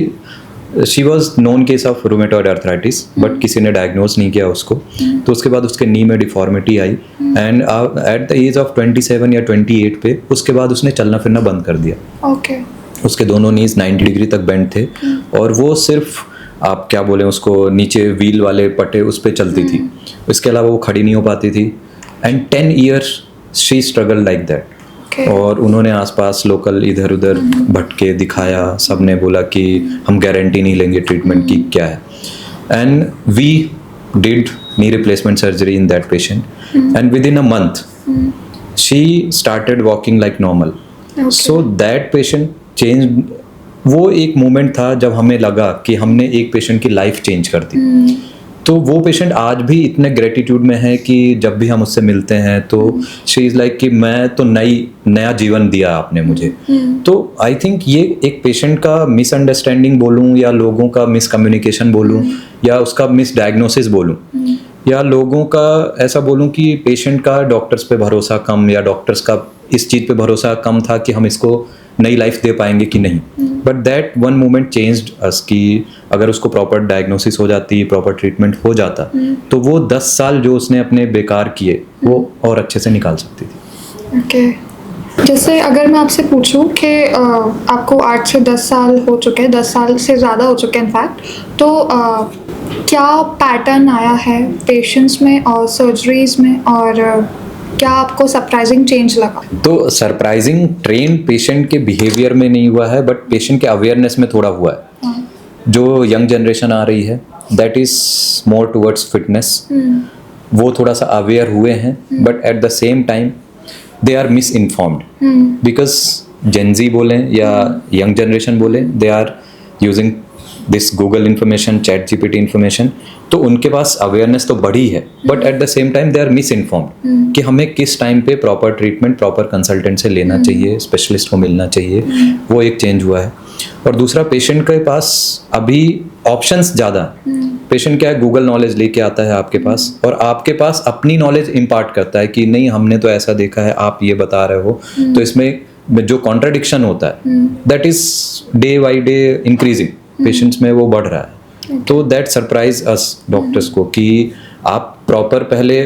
She was known case of rheumatoid arthritis, but किसी ने डायग्नोज नहीं किया उसको। तो उसके बाद उसके नी में डिफॉर्मिटी आई, and at the age of 27 या 28 पे उसके बाद उसने चलना फिरना बंद कर दिया। ओके, उसके दोनों नीज 90 डिग्री तक बेंड थे, और वो सिर्फ आप क्या बोले उसको, नीचे व्हील वाले पट्टे उस पर चलती थी, इसके अलावा वो खड़ी नहीं हो पाती थी। And 10 years she struggle like that. और उन्होंने आसपास लोकल इधर उधर भटके, दिखाया, सब ने बोला कि हम गारंटी नहीं लेंगे ट्रीटमेंट की क्या है। And we did knee replacement surgery in that patient, and within a month she started walking like normal. So that patient change, वो एक मोमेंट था जब हमें लगा कि हमने एक पेशेंट की लाइफ चेंज कर दी। तो वो पेशेंट आज भी इतने ग्रेटिट्यूड में है कि जब भी हम उससे मिलते हैं तो शी इज़ लाइक कि मैं तो नया जीवन दिया आपने मुझे। तो आई थिंक ये एक पेशेंट का मिसअंडरस्टैंडिंग बोलूँ, या लोगों का मिसकम्युनिकेशन बोलूँ, या उसका मिस डायग्नोसिस बोलूँ, या लोगों का ऐसा बोलूँ कि पेशेंट का डॉक्टर्स पे भरोसा कम, या डॉक्टर्स का इस चीज़ पे भरोसा कम था कि हम इसको नई लाइफ दे पाएंगे कि नहीं। But that one moment changed us कि अगर उसको प्रॉपर डायग्नोसिस हो जाती, प्रॉपर ट्रीटमेंट हो जाता, तो वो 10 साल जो उसने अपने बेकार किए वो और अच्छे से निकाल सकती थी। ओके, जैसे अगर मैं आपसे पूछूं कि आपको 8 से 10 साल हो चुके हैं, 10 साल से ज़्यादा हो चुके हैं इनफैक्ट, तो क्या पैटर्न आया है पेशेंट्स में और सर्जरीज में, और क्या आपको सरप्राइजिंग चेंज लगा? तो सरप्राइजिंग ट्रेन पेशेंट के बिहेवियर में नहीं हुआ है, बट पेशेंट के अवेयरनेस में थोड़ा हुआ है। जो यंग जनरेशन आ रही है that is more towards fitness, वो थोड़ा सा अवेयर हुए हैं, but at the same time they are misinformed, because Gen Z बोले या यंग जनरेशन बोले, they are using this Google information, ChatGPT information, तो उनके पास अवेयरनेस तो बढ़ी है, but at the same time they are misinformed कि हमें किस टाइम पे प्रॉपर ट्रीटमेंट प्रॉपर कंसल्टेंट से लेना चाहिए, स्पेशलिस्ट को मिलना चाहिए, वो एक चेंज हुआ है। और दूसरा, पेशेंट के पास अभी ऑप्शंस ज़्यादा, पेशेंट क्या है, गूगल नॉलेज लेके आता है आपके पास, और आपके पास अपनी नॉलेज इम्पार्ट करता है कि नहीं हमने तो ऐसा देखा है, आप ये बता रहे हो, तो इसमें जो कॉन्ट्राडिक्शन होता है that is day by day increasing, patients में वो बढ़ रहा है। तो दैट सरप्राइज अस डॉक्टर्स को कि आप प्रॉपर पहले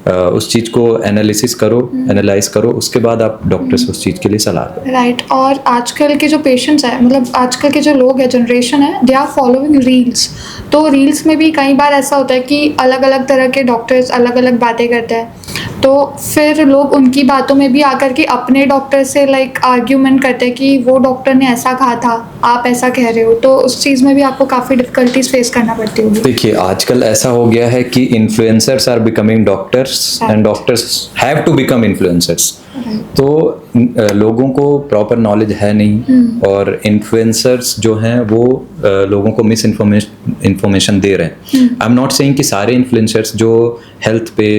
उस चीज़ को एनालाइज करो, उसके बाद आप डॉक्टर से उस चीज़ के लिए सलाह लो। राइट। और आजकल के जो पेशेंट्स हैं, मतलब आजकल के जो लोग हैं, जनरेशन है, दे आर फॉलोइंग रील्स। तो रील्स में भी कई बार ऐसा होता है कि अलग अलग तरह के डॉक्टर्स अलग अलग बातें करते हैं, तो फिर लोग उनकी बातों में भी आकर के अपने डॉक्टर से लाइक आर्ग्यूमेंट करते हैं कि वो डॉक्टर ने ऐसा कहा था, आप ऐसा कह रहे हो। तो उस चीज़ में भी आपको काफ़ी डिफिकल्टीज फेस करना पड़ती होगी। देखिए, आजकल ऐसा हो गया है कि influencers are becoming doctors and doctors have to become influencers. तो लोगों को प्रॉपर नॉलेज है नहीं, और इन्फ्लुएंसर्स जो हैं वो लोगों को मिस इन्फॉर्मेशन दे रहे हैं। आई एम नॉट सेइंग कि सारे इन्फ्लुएंसर्स जो हेल्थ पे,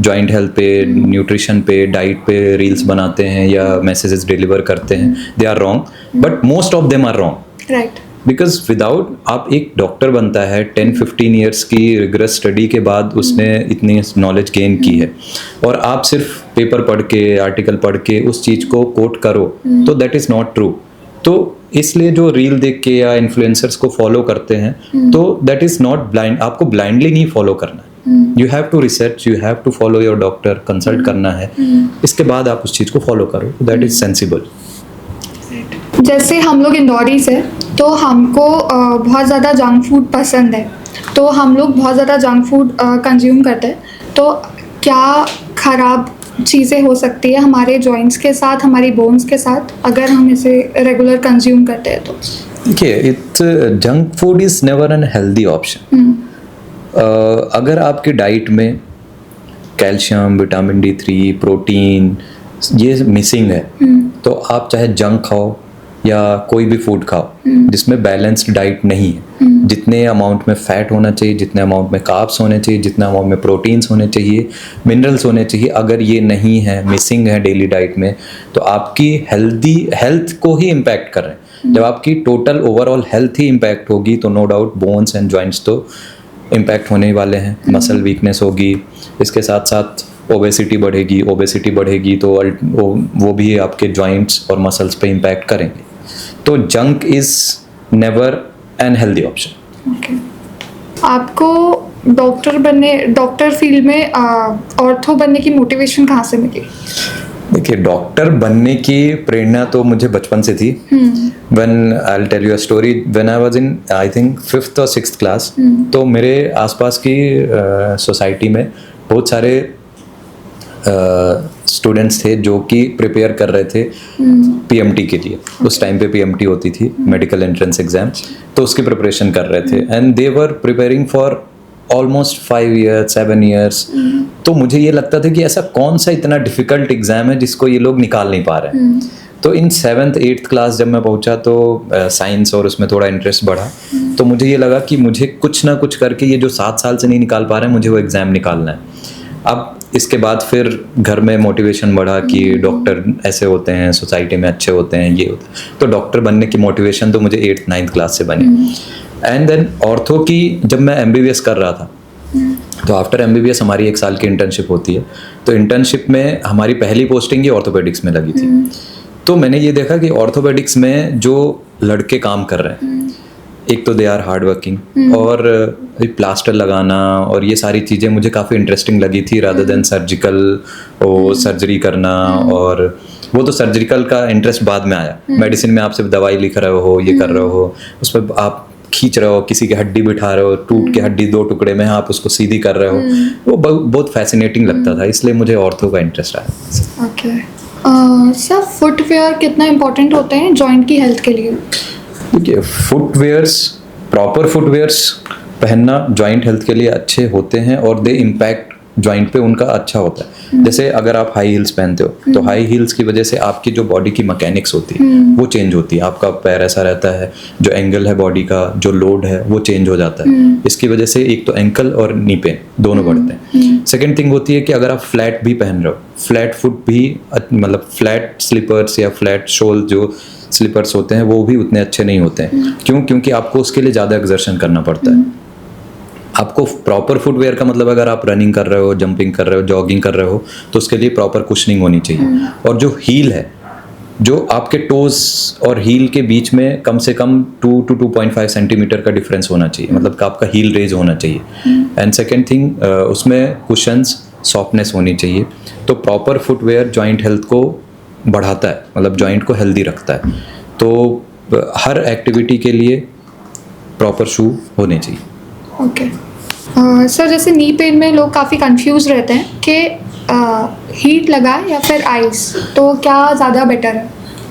जॉइंट हेल्थ पे, न्यूट्रिशन पे, डाइट पे रील्स बनाते हैं या मैसेजेस डिलीवर करते हैं, they are wrong, but most of them are wrong. Right. Because without, आप एक डॉक्टर बनता है 10-15 ईयर्स की रिगरस स्टडी के बाद उसने इतनी नॉलेज गेन की है, और आप सिर्फ पेपर पढ़ के, आर्टिकल पढ़ के उस चीज़ को कोट करो, तो दैट इज़ नॉट ट्रू। तो इसलिए जो रील देख के या इन्फ्लुएंसर्स को फॉलो करते हैं, तो दैट इज़ नॉट ब्लाइंड, आपको ब्लाइंडली नहीं फॉलो करना है। You have to research, you have to follow your doctor, consult करना है, इसके बाद आप उस चीज़ को फॉलो करो, दैट इज सेंसिबल। जैसे हम लोग इंदौरीज है, तो हमको बहुत ज़्यादा जंक फूड पसंद है, तो हम लोग बहुत ज़्यादा जंक फूड कंज्यूम करते हैं। तो क्या खराब चीज़ें हो सकती है हमारे जॉइंट्स के साथ, हमारी बोन्स के साथ, अगर हम इसे रेगुलर कंज्यूम करते हैं? तो देखिए, junk food is never N healthy option. अगर आपकी डाइट में कैल्शियम, विटामिन D3, प्रोटीन ये मिसिंग है, तो आप चाहे जंक खाओ या कोई भी फूड खाओ जिसमें बैलेंस्ड डाइट नहीं है, जितने अमाउंट में फैट होना चाहिए, जितने अमाउंट में कार्ब्स होने चाहिए, जितने अमाउंट में प्रोटीन्स होने चाहिए, मिनरल्स होने चाहिए, अगर ये नहीं है, मिसिंग है डेली डाइट में, तो आपकी हेल्थ को ही इम्पैक्ट कर रहे हैं। जब आपकी टोटल ओवरऑल हेल्थ ही इम्पैक्ट होगी, तो no doubt bones and joints तो इम्पैक्ट होने ही वाले हैं। मसल वीकनेस होगी, इसके साथ साथ ओबेसिटी बढ़ेगी तो वो भी आपके जॉइंट्स और मसल्स पे इम्पैक्ट करेंगे। तो junk is never N healthy option. Okay. आपको डॉक्टर फील्ड में ऑर्थो बनने की मोटिवेशन कहाँ से मिली? देखिए, डॉक्टर बनने की प्रेरणा तो मुझे बचपन से थी। When I will tell you a story, when I was in I think 5th और 6th क्लास, तो मेरे आसपास की सोसाइटी में बहुत सारे स्टूडेंट्स थे जो कि प्रिपेयर कर रहे थे PMT के लिए। उस टाइम पे PMT होती थी, मेडिकल एंट्रेंस एग्जाम, तो उसकी प्रिपरेशन कर रहे थे, and they were preparing for almost 5 years 7 years। तो मुझे ये लगता था कि ऐसा कौन सा इतना डिफिकल्ट एग्जाम है जिसको ये लोग निकाल नहीं पा रहे हैं। तो इन 7th 8th क्लास जब मैं पहुंचा, तो साइंस और उसमें थोड़ा इंटरेस्ट बढ़ा, तो मुझे ये लगा कि मुझे कुछ ना कुछ करके ये जो 7 साल से नहीं निकाल पा रहे हैं, मुझे वो एग्ज़ाम निकालना है। अब इसके बाद फिर घर में मोटिवेशन बढ़ा कि डॉक्टर ऐसे होते हैं, सोसाइटी में अच्छे होते हैं, ये होता है। तो डॉक्टर बनने की मोटिवेशन तो मुझे 8th 9th क्लास से बनी। एंड देन ऑर्थो की जब मैं MBBS कर रहा था, तो आफ्टर MBBS हमारी 1 साल की इंटर्नशिप होती है। तो इंटर्नशिप में हमारी पहली पोस्टिंग ही ऑर्थोपेडिक्स में लगी थी। तो मैंने ये देखा कि ऑर्थोपेडिक्स में जो लड़के काम कर रहे हैं, एक तो दे आर हार्ड वर्किंग, और प्लास्टर लगाना और ये सारी चीज़ें मुझे काफ़ी इंटरेस्टिंग लगी थी, रादर देन सर्जरी करना। और वो तो सर्जिकल का इंटरेस्ट बाद में आया। मेडिसिन में आप सिर्फ दवाई लिख रहे हो, ये कर रहे हो, उस पर आप खींच रहे हो, किसी की हड्डी बिठा रहे हो, टूट के हड्डी 2 टुकड़े में आप उसको सीधी कर रहे हो, वो बहुत फैसिनेटिंग लगता था, इसलिए मुझे ऑर्थो का इंटरेस्ट आया। ओके। सर, फुटवेयर कितना इम्पोर्टेंट होते हैं जॉइंट की हेल्थ के लिए? देखिए, प्रॉपर फुटवेयर्स पहनना जॉइंट हेल्थ के लिए अच्छे होते हैं, और दे इम्पैक्ट जॉइंट पे उनका अच्छा होता है। जैसे अगर आप हाई हील्स पहनते हो, तो हाई हील्स की वजह से आपकी जो बॉडी की मैकेनिक्स होती है वो चेंज होती है। आपका पैर ऐसा रहता है, जो एंगल है बॉडी का, जो लोड है वो चेंज हो जाता है। इसकी वजह से एक तो एंकल और नी पेन दोनों बढ़ते हैं। सेकेंड थिंग होती है कि अगर आप फ्लैट भी पहन रहे हो, फ्लैट फुट भी, मतलब फ्लैट स्लीपर्स या फ्लैट शोल जो स्लीपर्स होते हैं, वो भी उतने अच्छे नहीं होते हैं। क्यों? क्योंकि आपको उसके लिए ज़्यादा एक्सर्शन करना पड़ता है। आपको प्रॉपर फुटवेयर का मतलब, अगर आप रनिंग कर रहे हो, जंपिंग कर रहे हो, जॉगिंग कर रहे हो, तो उसके लिए प्रॉपर कुशनिंग होनी चाहिए। और जो हील है, जो आपके टोज और हील के बीच में कम से कम 2 to 2.5 सेंटीमीटर का डिफरेंस होना चाहिए, मतलब कि आपका हील रेज होना चाहिए। एंड सेकेंड थिंग, उसमें कुशंस सॉफ्टनेस होनी चाहिए। तो प्रॉपर फुटवेयर जॉइंट हेल्थ को बढ़ाता है, मतलब जॉइंट को हेल्दी रखता है। तो हर एक्टिविटी के लिए प्रॉपर शू होने चाहिए। ओके सर, जैसे नी पेन में लोग काफ़ी कंफ्यूज रहते हैं कि हीट लगाए या फिर आइस, तो क्या ज़्यादा बेटर है?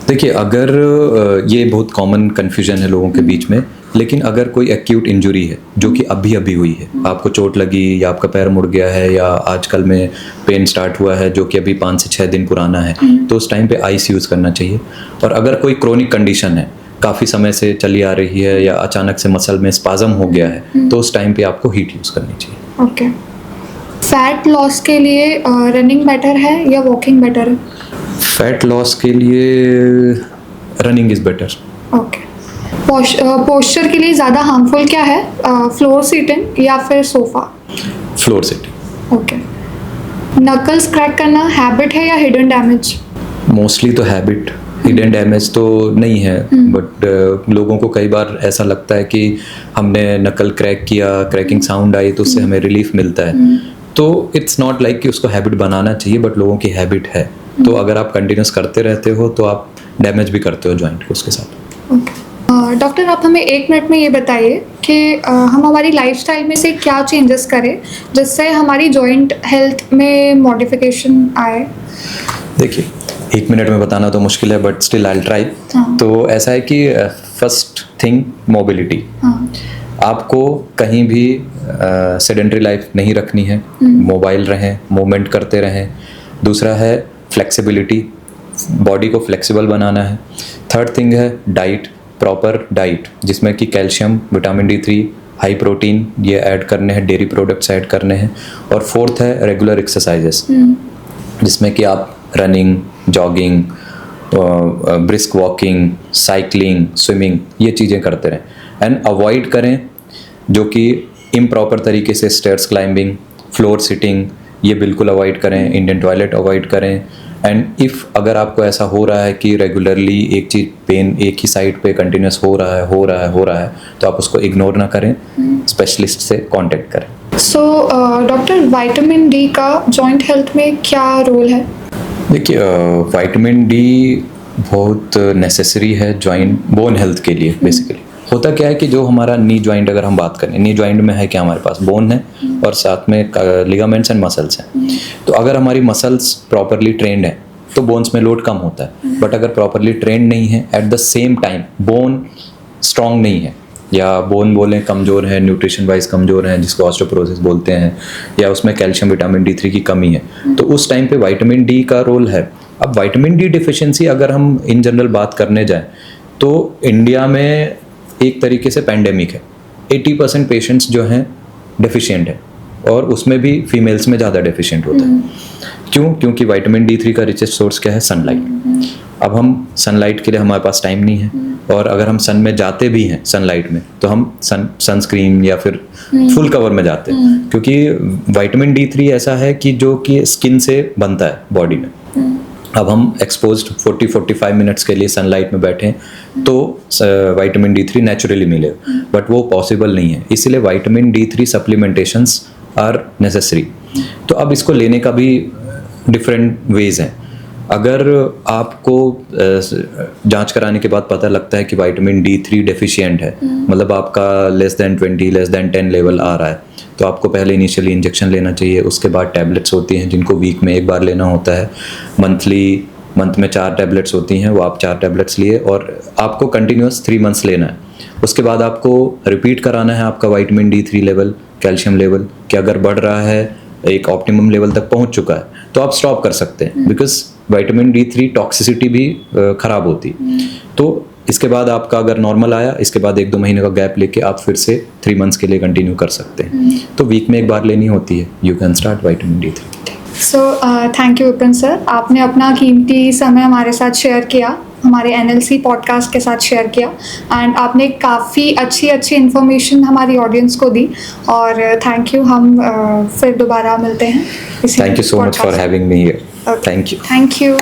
देखिए, अगर ये बहुत कॉमन कन्फ्यूजन है लोगों के बीच में, लेकिन अगर कोई एक्यूट इंजरी है जो कि अभी अभी हुई है, आपको चोट लगी या आपका पैर मुड़ गया है या आजकल में पेन स्टार्ट हुआ है जो कि अभी 5 से 6 दिन पुराना है, तो उस टाइम पे आइस यूज़ करना चाहिए। और अगर कोई क्रोनिक कंडीशन है, काफ़ी समय से चली आ रही है या अचानक से मसल में स्पाज्म हो गया है, तो उस टाइम पे आपको हीट यूज़ करनी चाहिए। ओके फैट लॉस के लिए रनिंग बेटर है या वॉकिंग बेटर है? फैट लॉस के लिए running is better. Okay posture के लिए ज़्यादा हार्मफुल क्या है, फ्लोर सीटिंग या फिर sofa? Floor sitting. Okay knuckles crack करना हैबिट है या हिडन डैमेज? मोस्टली तो हैबिट, हिडन डैमेज तो नहीं है, बट लोगों को कई बार ऐसा लगता है कि हमने नकल क्रैक किया, क्रैकिंग साउंड आई तो उससे हमें रिलीफ मिलता है। तो इट्स नॉट लाइक कि उसको हैबिट बनाना चाहिए, बट लोगों की हैबिट है। तो अगर आप कंटिन्यूस करते रहते हो तो आप डैमेज भी करते हो जॉइंट को उसके साथ। डॉक्टर आप हमें 1 मिनट में ये बताइए कि हम हमारी लाइफस्टाइल में से क्या चेंजेस करें जिससे हमारी जॉइंट हेल्थ में मॉडिफिकेशन आए? देखिए, 1 मिनट में बताना तो मुश्किल है, but still I will try. तो ऐसा है कि फर्स्ट थिंग मोबिलिटी। आपको कहीं भी सेडेंटरी लाइफ नहीं रखनी है, मोबाइल रहें, मूवमेंट करते रहें। दूसरा है फ्लेक्सिबिलिटी, बॉडी को फ्लेक्सिबल बनाना है। थर्ड थिंग है डाइट, प्रॉपर डाइट जिसमें कि calcium, vitamin D3, high protein ये ऐड करने हैं, डेयरी प्रोडक्ट्स ऐड करने हैं। और फोर्थ है रेगुलर एक्सरसाइजेस, जिसमें कि आप running, jogging, brisk walking, cycling, swimming ये चीज़ें करते रहें। एंड अवॉइड करें जो कि इम्प्रॉपर तरीके से स्टेयर्स क्लाइंबिंग, फ्लोर सिटिंग ये बिल्कुल अवॉइड करें। इंडियन टॉयलेट अवॉइड करें। एंड इफ़ अगर आपको ऐसा हो रहा है कि रेगुलरली एक चीज़ पेन एक ही साइड पे कंटिन्यूस हो रहा है तो आप उसको इग्नोर ना करें, स्पेशलिस्ट से कांटेक्ट करें। सो डॉक्टर विटामिन डी का जॉइंट हेल्थ में क्या रोल है? देखिए, विटामिन डी बहुत नेसेसरी है जॉइंट बोन हेल्थ के लिए। बेसिकली होता क्या है कि जो हमारा नी जॉइंट, अगर हम बात करें, नी जॉइंट में है क्या, हमारे पास बोन है और साथ में लिगामेंट्स एंड मसल्स हैं। तो अगर हमारी मसल्स प्रॉपरली ट्रेंड है तो बोन्स में लोड कम होता है, बट अगर प्रॉपरली ट्रेंड नहीं है, eight the same time bone strong नहीं है या बोन बोलें कमज़ोर है, न्यूट्रिशन वाइज कमज़ोर है, जिसको ऑस्टियोपोरोसिस बोलते हैं, या उसमें कैल्शियम, विटामिन D3 की कमी है, तो उस टाइम पे विटामिन डी का रोल है। अब विटामिन डी डिफिशिएंसी अगर हम इन जनरल बात करने जाएं तो इंडिया में एक तरीके से पैंडेमिक है। 80% पेशेंट्स जो हैं डेफिशिएंट है, और उसमें भी फीमेल्स में ज़्यादा डेफिशिएंट होता है। क्यों? क्योंकि विटामिन D3 का रिचेस्ट सोर्स क्या है? सनलाइट। अब हम सनलाइट के लिए हमारे पास टाइम नहीं है, और अगर हम सन में जाते भी हैं सनलाइट में तो हम सनस्क्रीन या फिर फुल कवर में जाते हैं, क्योंकि विटामिन D3 ऐसा है कि जो कि स्किन से बनता है बॉडी में। अब हम एक्सपोज्ड 40-45 मिनट्स के लिए सनलाइट में बैठें तो विटामिन D3 नेचुरली मिलेगा, बट वो पॉसिबल नहीं है। इसलिए विटामिन D3 सप्लीमेंटेशंस आर नेसेसरी। तो अब इसको लेने का भी डिफरेंट वेज हैं। अगर आपको जांच कराने के बाद पता लगता है कि विटामिन D3 डेफिशिएंट है, मतलब आपका less than 20, less than 10 level आ रहा है, तो आपको पहले इनिशियली इंजेक्शन लेना चाहिए। उसके बाद टैबलेट्स होती हैं जिनको वीक में एक बार लेना होता है। मंथ में 4 टैबलेट्स होती हैं, वो आप 4 टैबलेट्स लिए और आपको कंटिन्यूस 3 मंथ्स लेना है। उसके बाद आपको रिपीट कराना है आपका vitamin D3 level, calcium level, कि अगर बढ़ रहा है, एक ऑप्टिमम लेवल तक पहुंच चुका है, तो आप स्टॉप कर सकते हैं, बिकॉज विटामिन D3 टॉक्सिसिटी भी ख़राब होती। तो इसके बाद आपका अगर नॉर्मल आया, इसके बाद 1-2 महीने का गैप लेके आप फिर से 3 मंथ्स के लिए कंटिन्यू कर सकते हैं। तो वीक में एक बार लेनी होती है। You can start vitamin D3। So thank you Vipin sir, आपने अपना कीमती समय हमारे साथ शेयर किया, हमारे NLC पॉडकास्ट के साथ शेयर किया, एंड आपने काफ़ी अच्छी इन्फॉर्मेशन हमारी ऑडियंस को दी। और थैंक यू। हम फिर दोबारा मिलते हैं। Thank you so much for having me here. Thank you.